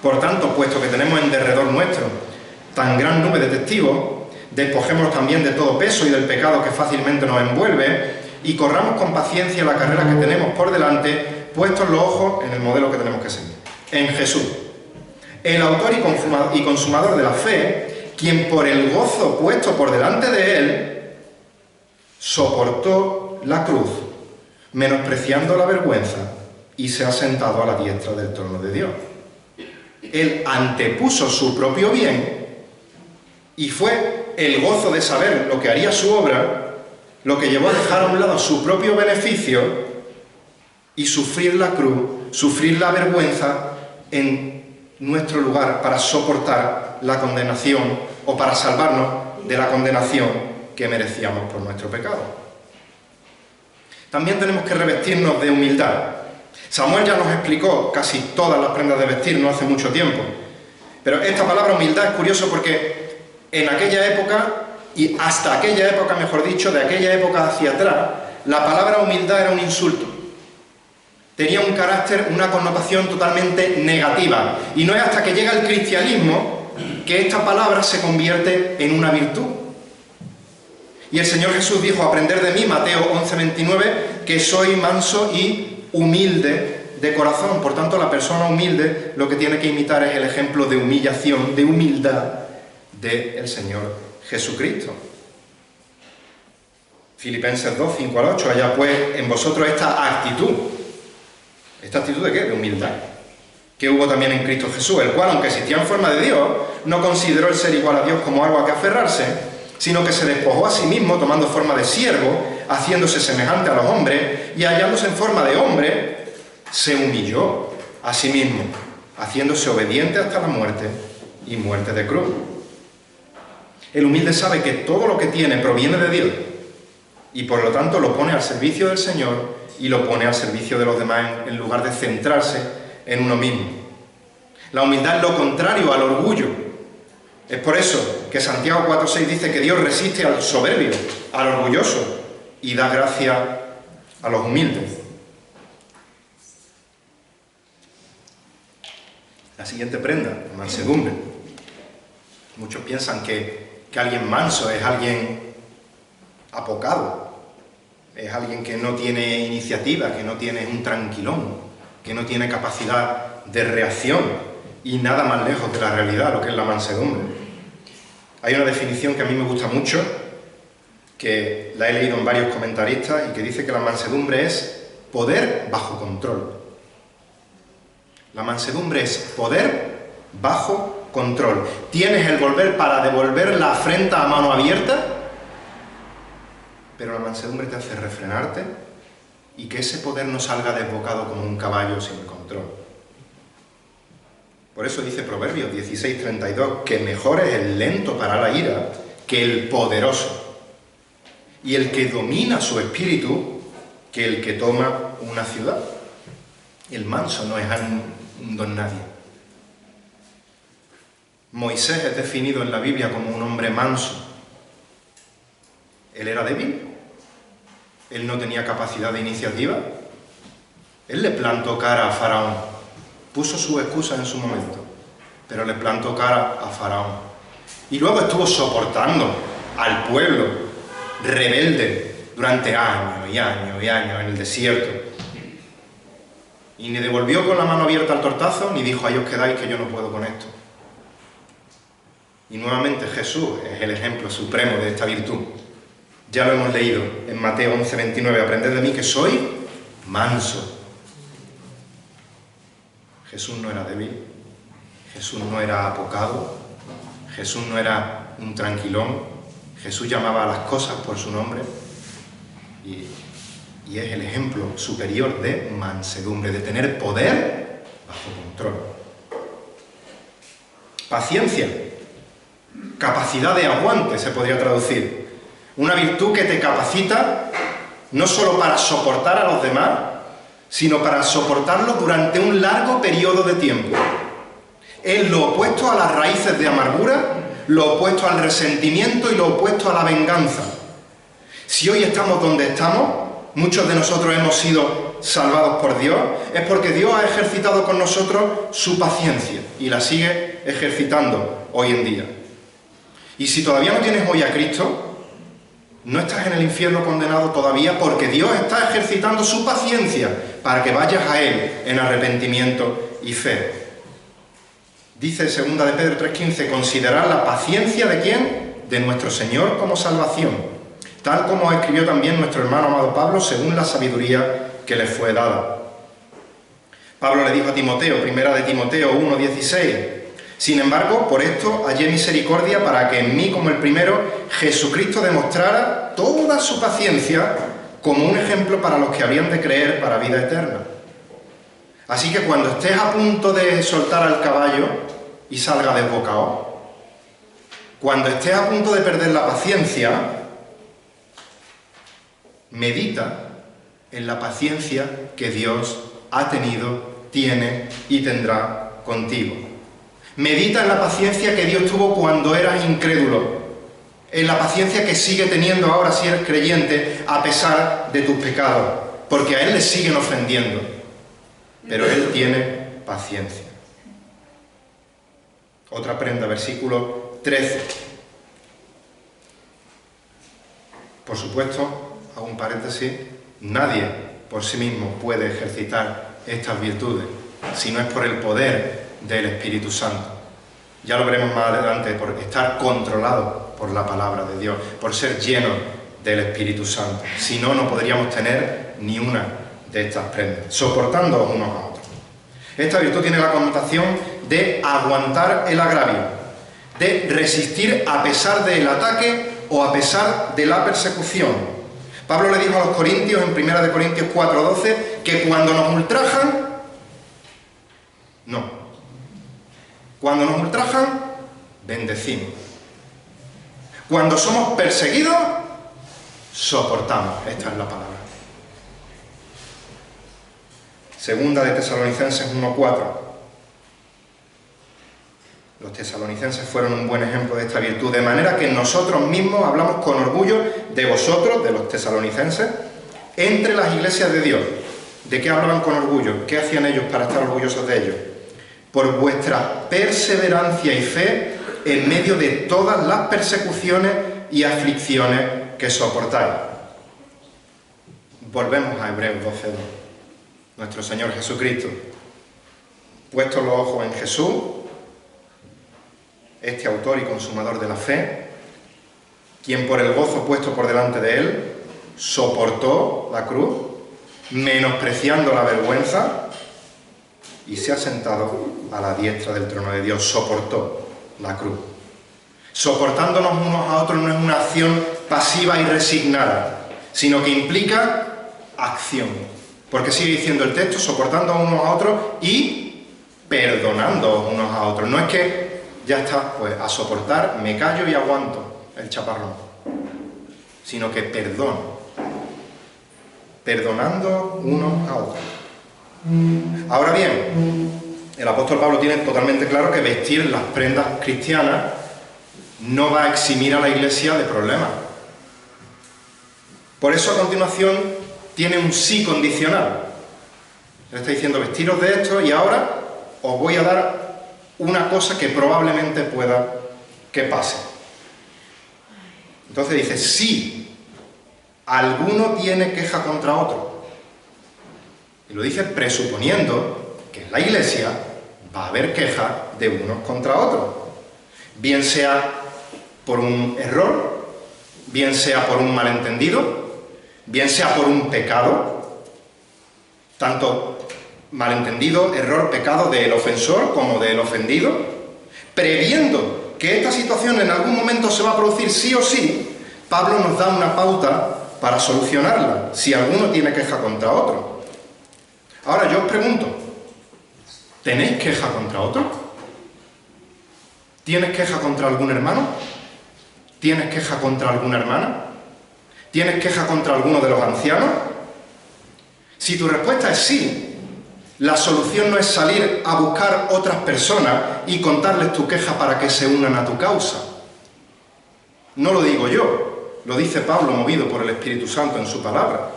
Por tanto, puesto que tenemos en derredor nuestro tan gran nube de testigos, despojémonos también de todo peso y del pecado que fácilmente nos envuelve y corramos con paciencia la carrera que tenemos por delante, puestos los ojos en el modelo que tenemos que seguir, en Jesús, el autor y consumador de la fe, quien por el gozo puesto por delante de él, soportó la cruz, menospreciando la vergüenza, y se ha sentado a la diestra del trono de Dios. Él antepuso su propio bien, y fue el gozo de saber lo que haría su obra, lo que llevó a dejar a un lado su propio beneficio y sufrir la cruz, sufrir la vergüenza en nuestro lugar para soportar la condenación o para salvarnos de la condenación que merecíamos por nuestro pecado. También tenemos que revestirnos de humildad. Samuel ya nos explicó casi todas las prendas de vestir no hace mucho tiempo, pero esta palabra humildad es curioso porque en aquella época, y hasta aquella época, mejor dicho, de aquella época hacia atrás, la palabra humildad era un insulto. Tenía un carácter, una connotación totalmente negativa. Y no es hasta que llega el cristianismo que esta palabra se convierte en una virtud. Y el Señor Jesús dijo: aprender de mí, Mateo 11:29, que soy manso y humilde de corazón. Por tanto, la persona humilde lo que tiene que imitar es el ejemplo de humillación, de humildad del Señor Jesucristo. Filipenses 2, 5 al 8, haya pues en vosotros esta actitud. ¿Esta actitud de qué? De humildad. Que hubo también en Cristo Jesús, el cual, aunque existía en forma de Dios, no consideró el ser igual a Dios como algo a que aferrarse, sino que se despojó a sí mismo, tomando forma de siervo, haciéndose semejante a los hombres, y hallándose en forma de hombre, se humilló a sí mismo, haciéndose obediente hasta la muerte, y muerte de cruz. El humilde sabe que todo lo que tiene proviene de Dios, y por lo tanto lo pone al servicio del Señor, y lo pone al servicio de los demás en lugar de centrarse en uno mismo. La humildad es lo contrario al orgullo. Es por eso que Santiago 4:6 dice que Dios resiste al soberbio, al orgulloso, y da gracia a los humildes. La siguiente prenda, la mansedumbre. Muchos piensan que alguien manso es alguien apocado, es alguien que no tiene iniciativa, que no tiene un tranquilón, que no tiene capacidad de reacción, y nada más lejos de la realidad, lo que es la mansedumbre. Hay una definición que a mí me gusta mucho, que la he leído en varios comentaristas, y que dice que la mansedumbre es poder bajo control. La mansedumbre es poder bajo control. Tienes el volver para devolver la afrenta a mano abierta, pero la mansedumbre te hace refrenarte y que ese poder no salga desbocado como un caballo sin control. Por eso dice Proverbios 16:32 que mejor es el lento para la ira que el poderoso, y el que domina su espíritu que el que toma una ciudad. El manso no es un don nadie. Moisés es definido en la Biblia como un hombre manso. Él era débil, él no tenía capacidad de iniciativa, él le plantó cara a Faraón, puso su excusa en su momento, pero le plantó cara a Faraón. Y luego estuvo soportando al pueblo rebelde durante años y años y años en el desierto. Y ni devolvió con la mano abierta al tortazo, ni dijo: ahí os quedáis que yo no puedo con esto. Y nuevamente Jesús es el ejemplo supremo de esta virtud. Ya lo hemos leído en Mateo 11:29, aprended de mí que soy manso. Jesús no era débil, Jesús no era apocado, Jesús no era un tranquilón, Jesús llamaba a las cosas por su nombre, y es el ejemplo superior de mansedumbre, de tener poder bajo control. Paciencia, capacidad de aguante se podría traducir. Una virtud que te capacita no solo para soportar a los demás, sino para soportarlo durante un largo periodo de tiempo. Es lo opuesto a las raíces de amargura, lo opuesto al resentimiento y lo opuesto a la venganza. Si hoy estamos donde estamos, muchos de nosotros hemos sido salvados por Dios, es porque Dios ha ejercitado con nosotros su paciencia y la sigue ejercitando hoy en día. Y si todavía no tienes hoy a Cristo, no estás en el infierno condenado todavía, porque Dios está ejercitando su paciencia para que vayas a Él en arrepentimiento y fe. Dice 2 de Pedro 3:15, considerad la paciencia ¿de quién? De nuestro Señor como salvación, tal como escribió también nuestro hermano amado Pablo, según la sabiduría que le fue dada. Pablo le dijo a Timoteo, 1 de Timoteo 1:16, sin embargo, por esto hallé misericordia para que en mí, como el primero, Jesucristo demostrara toda su paciencia como un ejemplo para los que habían de creer para vida eterna. Así que cuando estés a punto de soltar al caballo y salga desbocado, cuando estés a punto de perder la paciencia, medita en la paciencia que Dios ha tenido, tiene y tendrá contigo. Medita en la paciencia que Dios tuvo cuando eras incrédulo, en la paciencia que sigue teniendo ahora si eres creyente a pesar de tus pecados, porque a Él le siguen ofendiendo, pero Él tiene paciencia. Otra prenda, versículo 13. Por supuesto, hago un paréntesis, nadie por sí mismo puede ejercitar estas virtudes si no es por el poder del Espíritu Santo. Ya lo veremos más adelante, por estar controlado por la palabra de Dios, por ser lleno del Espíritu Santo. Si no, no podríamos tener ni una de estas prendas, soportando unos a otros. Esta virtud tiene la connotación de aguantar el agravio, de resistir a pesar del ataque o a pesar de la persecución. Pablo le dijo a los corintios en 1 Corintios 4:12 que cuando nos ultrajan, no. Cuando nos ultrajan, bendecimos. Cuando somos perseguidos, soportamos. Esta es la palabra. Segunda de Tesalonicenses 1:4. Los tesalonicenses fueron un buen ejemplo de esta virtud, de manera que nosotros mismos hablamos con orgullo de vosotros, de los tesalonicenses, entre las iglesias de Dios. ¿De qué hablaban con orgullo? ¿Qué hacían ellos para estar orgullosos de ellos? Por vuestra perseverancia y fe en medio de todas las persecuciones y aflicciones que soportáis. Volvemos a Hebreos 12:2. Nuestro Señor Jesucristo, puestos los ojos en Jesús, este autor y consumador de la fe, quien por el gozo puesto por delante de él, soportó la cruz, menospreciando la vergüenza, y se ha sentado a la diestra del trono de Dios. Soportó la cruz. Soportándonos unos a otros no es una acción pasiva y resignada, sino que implica acción. Porque sigue diciendo el texto, soportando unos a otros y perdonando unos a otros. No es que ya está, pues a soportar me callo y aguanto el chaparrón, sino que perdono. Perdonando unos a otros. Ahora bien, el apóstol Pablo tiene totalmente claro que vestir las prendas cristianas no va a eximir a la iglesia de problemas. Por eso a continuación tiene un sí condicional. Él está diciendo, vestiros de esto y ahora os voy a dar una cosa que probablemente pueda que pase. Entonces dice, si alguno tiene queja contra otro, y lo dice presuponiendo que en la iglesia va a haber queja de unos contra otros, bien sea por un error, bien sea por un malentendido, bien sea por un pecado, tanto malentendido, error, pecado del ofensor como del ofendido, previendo que esta situación en algún momento se va a producir sí o sí, Pablo nos da una pauta para solucionarla, si alguno tiene queja contra otro. Ahora yo os pregunto, ¿tenéis queja contra otro? ¿Tienes queja contra algún hermano? ¿Tienes queja contra alguna hermana? ¿Tienes queja contra alguno de los ancianos? Si tu respuesta es sí, La solución no es salir a buscar otras personas y contarles tu queja para que se unan a tu causa. No lo digo yo, lo dice Pablo movido por el Espíritu Santo en su palabra.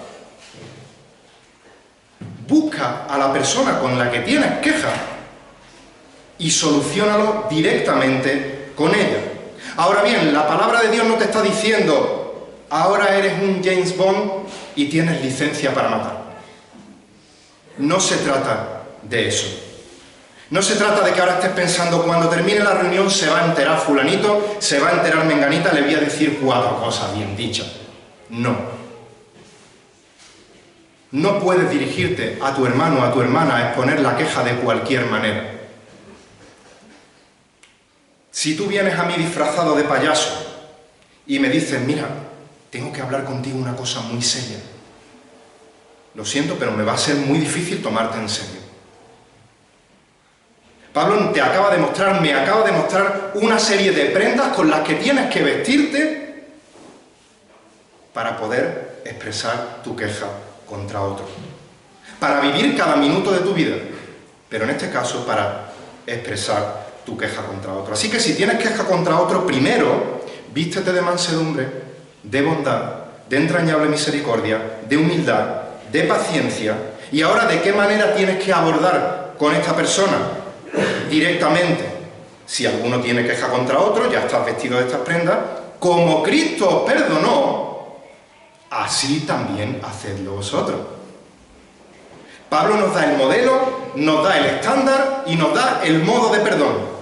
Busca a la persona con la que tienes queja y soluciónalo directamente con ella. Ahora bien, la palabra de Dios no te está diciendo ahora eres un James Bond y tienes licencia para matar. No se trata de eso. No se trata de que ahora estés pensando cuando termine la reunión se va a enterar fulanito, se va a enterar menganita, le voy a decir 4 cosas bien dichas. No. No puedes dirigirte a tu hermano o a tu hermana a exponer la queja de cualquier manera. Si tú vienes a mí disfrazado de payaso y me dices, mira, tengo que hablar contigo una cosa muy seria. Lo siento, pero me va a ser muy difícil tomarte en serio. Pablo me acaba de mostrar una serie de prendas con las que tienes que vestirte para poder expresar tu queja contra otro. Para vivir cada minuto de tu vida, pero en este caso para expresar tu queja contra otro. Así que si tienes queja contra otro, primero, vístete de mansedumbre, de bondad, de entrañable misericordia, de humildad, de paciencia. Y ahora, ¿de qué manera tienes que abordar con esta persona? Directamente. Si alguno tiene queja contra otro, ya estás vestido de estas prendas, como Cristo os perdonó, así también hacedlo vosotros. Pablo nos da el modelo, nos da el estándar y nos da el modo de perdón.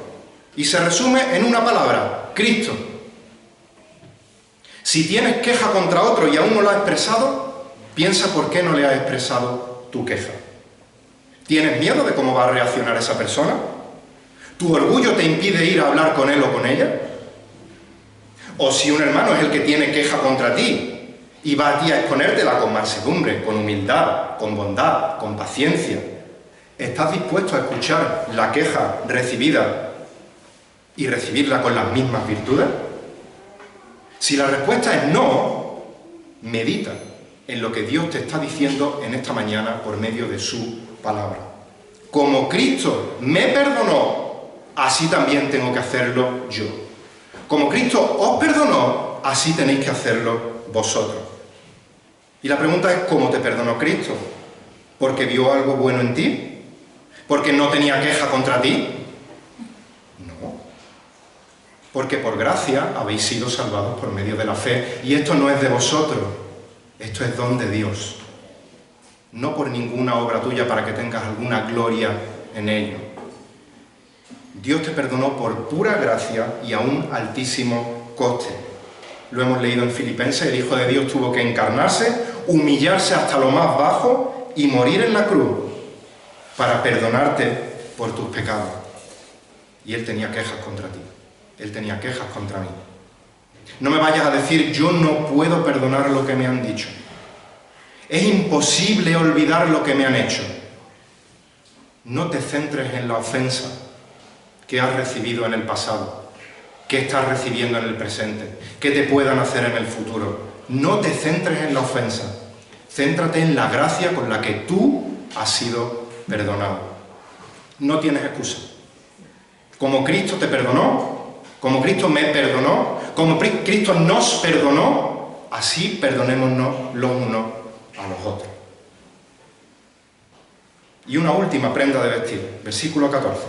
Y se resume en una palabra, Cristo. Si tienes queja contra otro y aún no lo has expresado, piensa por qué no le has expresado tu queja. ¿Tienes miedo de cómo va a reaccionar esa persona? ¿Tu orgullo te impide ir a hablar con él o con ella? O si un hermano es el que tiene queja contra ti y va a ti a exponértela con mansedumbre, con humildad, con bondad, con paciencia, ¿estás dispuesto a escuchar la queja recibida y recibirla con las mismas virtudes? Si la respuesta es no, medita en lo que Dios te está diciendo en esta mañana por medio de su palabra. Como Cristo me perdonó, así también tengo que hacerlo yo. Como Cristo os perdonó, así tenéis que hacerlo vosotros. Y la pregunta es, ¿cómo te perdonó Cristo? ¿Porque vio algo bueno en ti? ¿Porque no tenía queja contra ti? No. Porque por gracia habéis sido salvados por medio de la fe. Y esto no es de vosotros, esto es don de Dios. No por ninguna obra tuya para que tengas alguna gloria en ello. Dios te perdonó por pura gracia y a un altísimo coste. Lo hemos leído en Filipenses, el Hijo de Dios tuvo que encarnarse, humillarse hasta lo más bajo y morir en la cruz para perdonarte por tus pecados. Y Él tenía quejas contra ti. Él tenía quejas contra mí. No me vayas a decir, yo no puedo perdonar lo que me han dicho. Es imposible olvidar lo que me han hecho. No te centres en la ofensa que has recibido en el pasado, que estás recibiendo en el presente, que te puedan hacer en el futuro. No te centres en la ofensa. Céntrate en la gracia con la que tú has sido perdonado. No tienes excusa. Como Cristo te perdonó, como Cristo me perdonó, como Cristo nos perdonó, así perdonémonos los unos a los otros. Y una última prenda de vestir, versículo 14.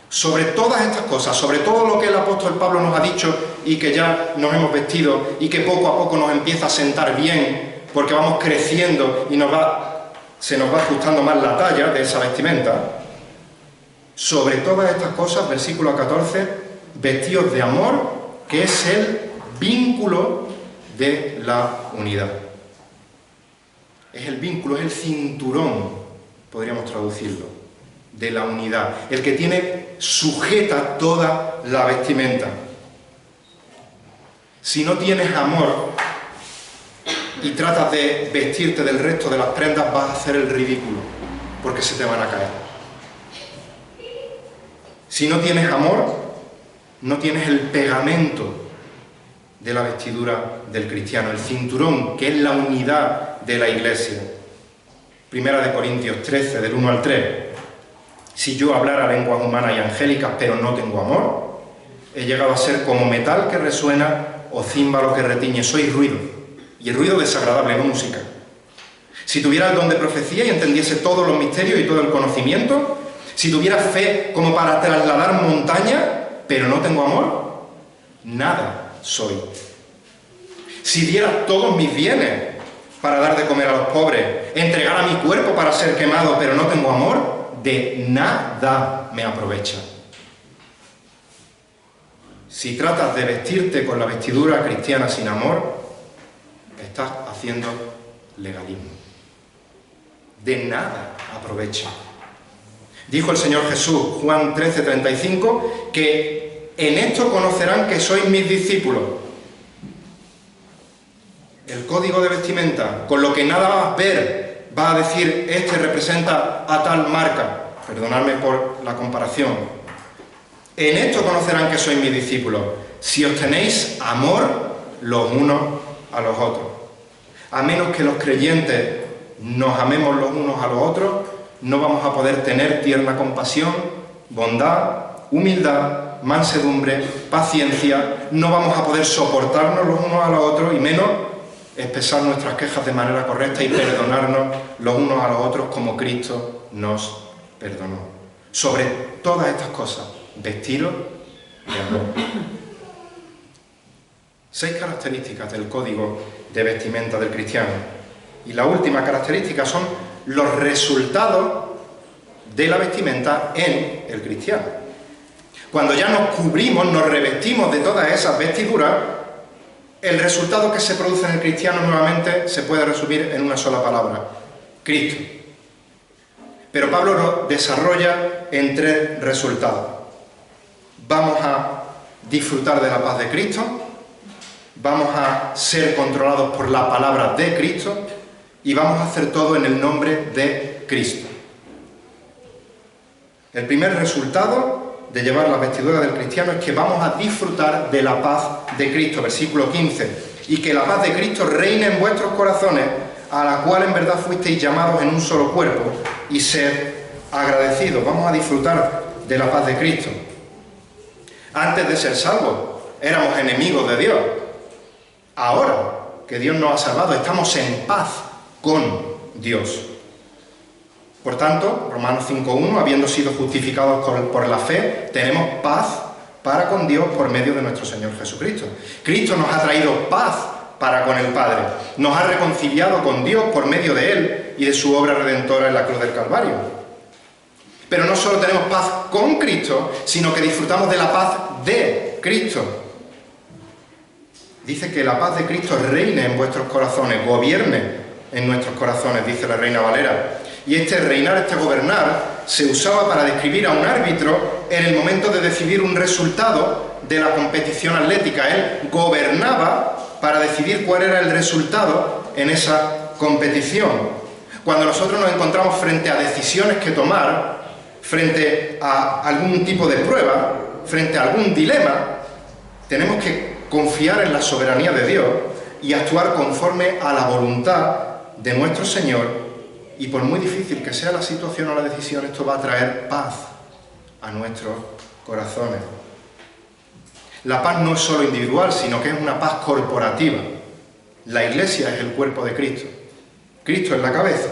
Sobre todas estas cosas, sobre todo lo que el apóstol Pablo nos ha dicho y que ya nos hemos vestido y que poco a poco nos empieza a sentar bien porque vamos creciendo y se nos va ajustando más la talla de esa vestimenta. Sobre todas estas cosas, versículo 14, vestidos de amor, que es el vínculo de la unidad. Es el vínculo, es el cinturón, podríamos traducirlo, de la unidad, el que tiene sujeta toda la vestimenta. Si no tienes amor y tratas de vestirte del resto de las prendas, vas a hacer el ridículo, porque se te van a caer. Si no tienes amor, no tienes el pegamento de la vestidura del cristiano, el cinturón, que es la unidad de la iglesia. Primera de Corintios 13, del 1 al 3. Si yo hablara lenguas humanas y angélicas, pero no tengo amor, he llegado a ser como metal que resuena o címbalo que retiñe. Soy ruido, y el ruido desagradable, no música. Si tuviera el don de profecía y entendiese todos los misterios y todo el conocimiento, si tuviera fe como para trasladar montañas, pero no tengo amor, nada soy. Si diera todos mis bienes para dar de comer a los pobres, entregara mi cuerpo para ser quemado, pero no tengo amor, de nada me aprovecha. Si tratas de vestirte con la vestidura cristiana sin amor, estás haciendo legalismo. De nada aprovecha. Dijo el Señor Jesús, Juan 13:35, que en esto conocerán que sois mis discípulos. El código de vestimenta, con lo que nada más ver, va a decir, este representa a tal marca. Perdonadme por la comparación. En esto conocerán que sois mis discípulos, si os tenéis amor los unos a los otros. A menos que los creyentes nos amemos los unos a los otros, no vamos a poder tener tierna compasión, bondad, humildad, mansedumbre, paciencia, no vamos a poder soportarnos los unos a los otros y menos expresar nuestras quejas de manera correcta y perdonarnos los unos a los otros como Cristo nos perdonó. Sobre todas estas cosas, vestiros de amor. 6 características del código de vestimenta del cristiano. Y la última característica son los resultados de la vestimenta en el cristiano. Cuando ya nos cubrimos, nos revestimos de todas esas vestiduras, el resultado que se produce en el cristiano nuevamente se puede resumir en una sola palabra: Cristo. Pero Pablo lo desarrolla en 3 resultados. Vamos a disfrutar de la paz de Cristo, vamos a ser controlados por la palabra de Cristo y vamos a hacer todo en el nombre de Cristo. El primer resultado de llevar la vestidura del cristiano es que vamos a disfrutar de la paz de Cristo, versículo 15, y que la paz de Cristo reine en vuestros corazones, a la cual en verdad fuisteis llamados en un solo cuerpo, y sed agradecidos. Vamos a disfrutar de la paz de Cristo. Antes de ser salvos, éramos enemigos de Dios. Ahora que Dios nos ha salvado, estamos en paz con Dios. Por tanto, Romanos 5:1, habiendo sido justificados por la fe, tenemos paz para con Dios por medio de nuestro Señor Jesucristo. Cristo nos ha traído paz para con el Padre, nos ha reconciliado con Dios por medio de Él y de su obra redentora en la cruz del Calvario. Pero no solo tenemos paz con Cristo, sino que disfrutamos de la paz de Cristo. Dice que la paz de Cristo reine en vuestros corazones, gobierne en nuestros corazones, dice la Reina Valera. Y este reinar, este gobernar, se usaba para describir a un árbitro en el momento de decidir un resultado de la competición atlética. Él gobernaba para decidir cuál era el resultado en esa competición. Cuando nosotros nos encontramos frente a decisiones que tomar, frente a algún tipo de prueba, frente a algún dilema, tenemos que confiar en la soberanía de Dios y actuar conforme a la voluntad de nuestro Señor. Y por muy difícil que sea la situación o la decisión, esto va a traer paz a nuestros corazones. La paz no es solo individual, sino que es una paz corporativa. La Iglesia es el cuerpo de Cristo. Cristo es la cabeza.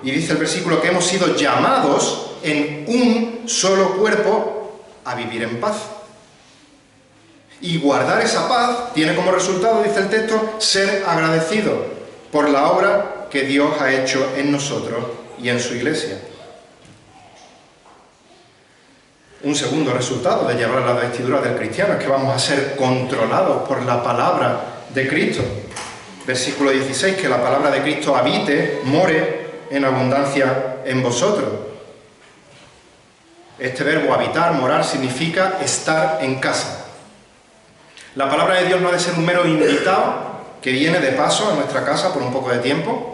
Y dice el versículo que hemos sido llamados en un solo cuerpo a vivir en paz. Y guardar esa paz tiene como resultado, dice el texto, ser agradecido por la obra que Dios ha hecho en nosotros y en su Iglesia. Un segundo resultado de llevar la vestidura del cristiano es que vamos a ser controlados por la palabra de Cristo. Versículo 16, que la palabra de Cristo habite, more en abundancia en vosotros. Este verbo habitar, morar, significa estar en casa. La palabra de Dios no ha de ser un mero invitado que viene de paso a nuestra casa por un poco de tiempo,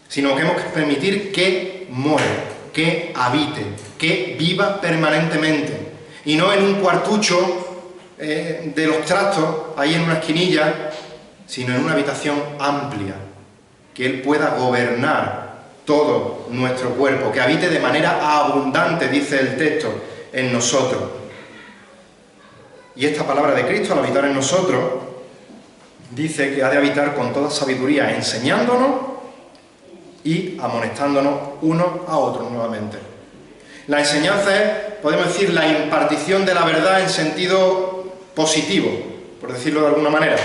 sino que hemos que permitir que more, que habite, que viva permanentemente, y no en un cuartucho de los trastos, ahí en una esquinilla, sino en una habitación amplia, que Él pueda gobernar todo nuestro cuerpo, que habite de manera abundante, dice el texto, en nosotros. Y esta palabra de Cristo, al habitar en nosotros, dice que ha de habitar con toda sabiduría, enseñándonos y amonestándonos unos a otros nuevamente. La enseñanza es, podemos decir, la impartición de la verdad en sentido positivo, por decirlo de alguna manera.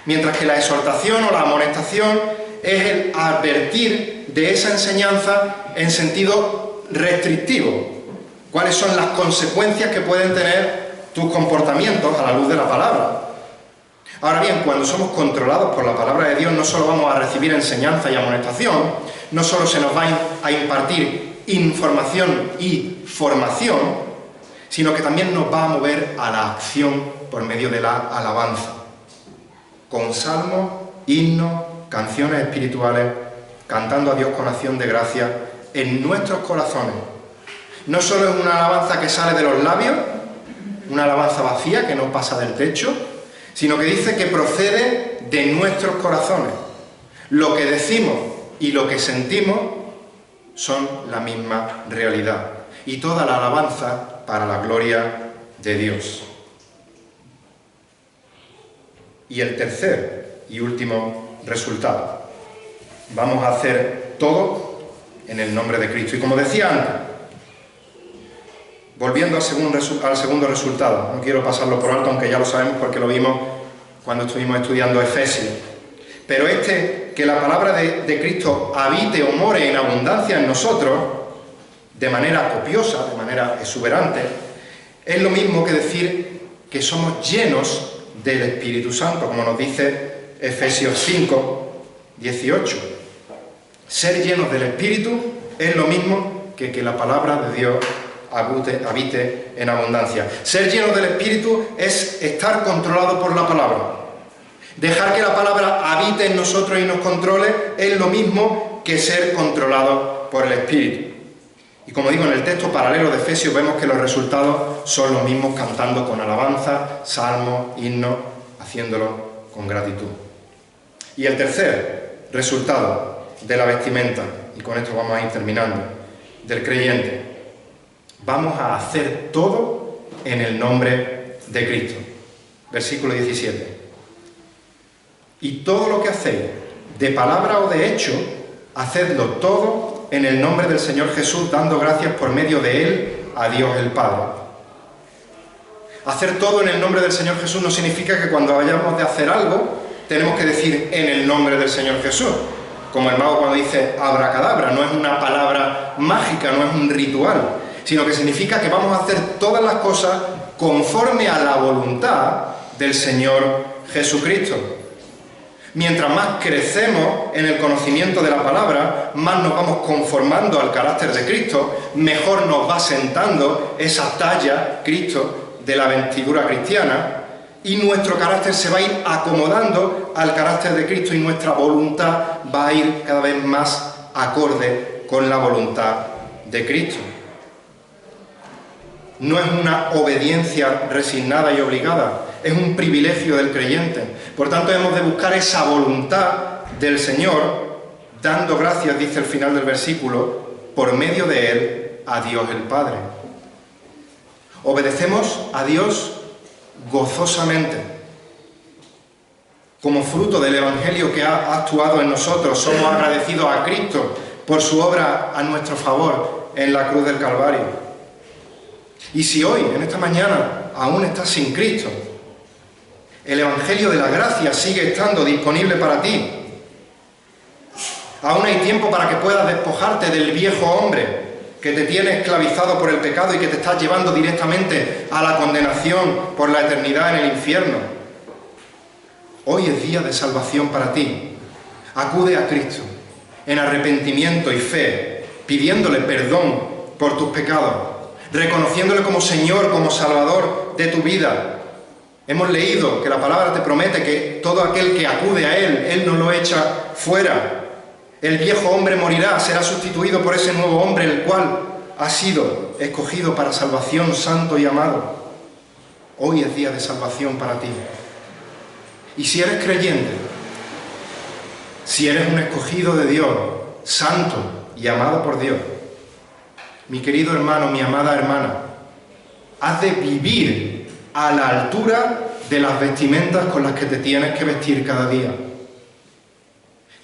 Mientras que la exhortación o la amonestación es el advertir de esa enseñanza en sentido restrictivo. ¿Cuáles son las consecuencias que pueden tener tus comportamientos a la luz de la palabra? Ahora bien, cuando somos controlados por la palabra de Dios, no solo vamos a recibir enseñanza y amonestación, no solo se nos va a impartir información y formación, sino que también nos va a mover a la acción por medio de la alabanza. Con salmos, himnos, canciones espirituales, cantando a Dios con acción de gracia en nuestros corazones. No solo es una alabanza que sale de los labios, una alabanza vacía que no pasa del techo, sino que dice que procede de nuestros corazones. Lo que decimos y lo que sentimos son la misma realidad. Y toda la alabanza para la gloria de Dios. Y el tercer y último resultado. Vamos a hacer todo en el nombre de Cristo. Y como decía antes, volviendo al segundo resultado, no quiero pasarlo por alto, aunque ya lo sabemos porque lo vimos cuando estuvimos estudiando Efesios. Pero que la palabra de Cristo habite o more en abundancia en nosotros, de manera copiosa, de manera exuberante, es lo mismo que decir que somos llenos del Espíritu Santo, como nos dice Efesios 5, 18. Ser llenos del Espíritu es lo mismo que la palabra de Dios habite en abundancia. Ser llenos del Espíritu es estar controlado por la palabra. Dejar que la palabra habite en nosotros y nos controle es lo mismo que ser controlado por el Espíritu. Y como digo, en el texto paralelo de Efesios vemos que los resultados son los mismos, cantando con alabanza, salmos, himnos, haciéndolo con gratitud. Y el tercer resultado de la vestimenta, y con esto vamos a ir terminando, del creyente: vamos a hacer todo en el nombre de Cristo. Versículo 17. Y todo lo que hacéis, de palabra o de hecho, hacedlo todo en el nombre del Señor Jesús, dando gracias por medio de Él a Dios el Padre. Hacer todo en el nombre del Señor Jesús no significa que cuando vayamos de hacer algo, tenemos que decir en el nombre del Señor Jesús. Como el mago cuando dice abracadabra, no es una palabra mágica, no es un ritual, sino que significa que vamos a hacer todas las cosas conforme a la voluntad del Señor Jesucristo. Mientras más crecemos en el conocimiento de la palabra, más nos vamos conformando al carácter de Cristo, mejor nos va sentando esa talla, Cristo, de la vestidura cristiana, y nuestro carácter se va a ir acomodando al carácter de Cristo y nuestra voluntad va a ir cada vez más acorde con la voluntad de Cristo. No es una obediencia resignada y obligada, es un privilegio del creyente. Por tanto, hemos de buscar esa voluntad del Señor, dando gracias, dice el final del versículo, por medio de Él a Dios el Padre. Obedecemos a Dios gozosamente. Como fruto del Evangelio que ha actuado en nosotros, somos agradecidos a Cristo por su obra a nuestro favor en la cruz del Calvario. Y si hoy, en esta mañana, aún estás sin Cristo, el Evangelio de la gracia sigue estando disponible para ti. Aún hay tiempo para que puedas despojarte del viejo hombre que te tiene esclavizado por el pecado y que te está llevando directamente a la condenación por la eternidad en el infierno. Hoy es día de salvación para ti. Acude a Cristo en arrepentimiento y fe, pidiéndole perdón por tus pecados, reconociéndole como Señor, como Salvador de tu vida. Hemos leído que la palabra te promete que todo aquel que acude a Él no lo echa fuera. El viejo hombre morirá, será sustituido por ese nuevo hombre, el cual ha sido escogido para salvación, santo y amado. Hoy es día de salvación para ti. Y si eres creyente, si eres un escogido de Dios, santo, y amado por Dios. Mi querido hermano, mi amada hermana, has de vivir a la altura de las vestimentas con las que te tienes que vestir cada día.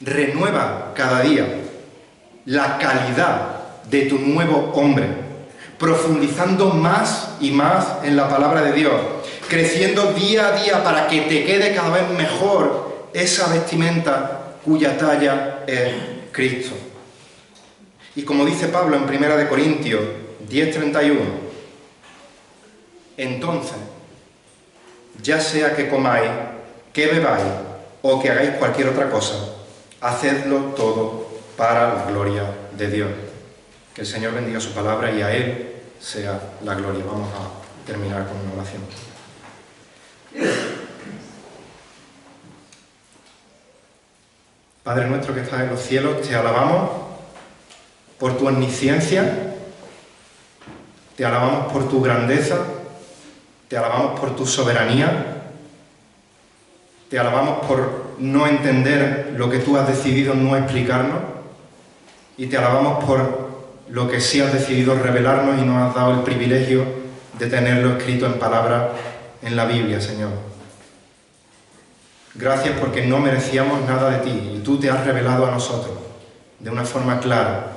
Renueva cada día la calidad de tu nuevo hombre, profundizando más y más en la palabra de Dios, creciendo día a día para que te quede cada vez mejor esa vestimenta cuya talla es Cristo. Y como dice Pablo en 1 Corintios 10:31, entonces, ya sea que comáis, que bebáis o que hagáis cualquier otra cosa, hacedlo todo para la gloria de Dios. Que el Señor bendiga su palabra y a Él sea la gloria. Vamos a terminar con una oración. Padre nuestro que estás en los cielos, te alabamos por tu omnisciencia, te alabamos por tu grandeza, te alabamos por tu soberanía, te alabamos por no entender lo que tú has decidido no explicarnos y te alabamos por lo que sí has decidido revelarnos y nos has dado el privilegio de tenerlo escrito en palabras en la Biblia, Señor. Gracias porque no merecíamos nada de ti y tú te has revelado a nosotros de una forma clara.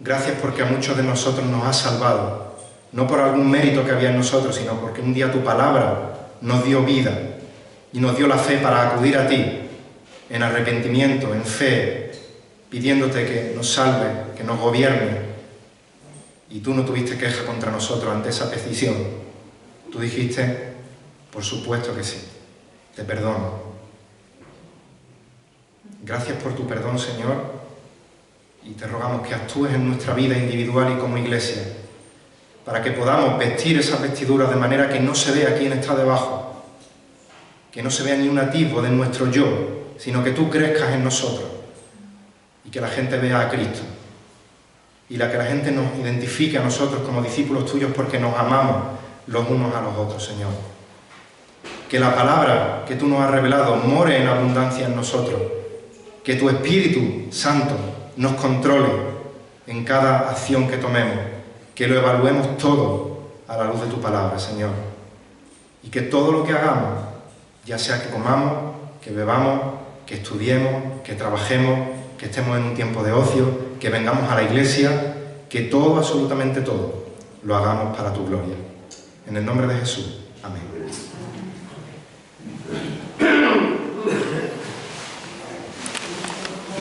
Gracias porque a muchos de nosotros nos has salvado, no por algún mérito que había en nosotros, sino porque un día tu palabra nos dio vida y nos dio la fe para acudir a ti en arrepentimiento, en fe, pidiéndote que nos salve, que nos gobierne. Y tú no tuviste queja contra nosotros ante esa petición. Tú dijiste, por supuesto que sí, te perdono. Gracias por tu perdón, Señor, y te rogamos que actúes en nuestra vida individual y como iglesia, para que podamos vestir esas vestiduras de manera que no se vea quién está debajo, que no se vea ni un atisbo de nuestro yo, sino que tú crezcas en nosotros y que la gente vea a Cristo y que la gente nos identifique a nosotros como discípulos tuyos porque nos amamos los unos a los otros, Señor. Que la palabra que tú nos has revelado more en abundancia en nosotros, que tu Espíritu Santo nos controle en cada acción que tomemos, que lo evaluemos todo a la luz de tu palabra, Señor, y que todo lo que hagamos, ya sea que comamos, que bebamos, que estudiemos, que trabajemos, que estemos en un tiempo de ocio, que vengamos a la iglesia, que todo, absolutamente todo, lo hagamos para tu gloria. En el nombre de Jesús. Amén.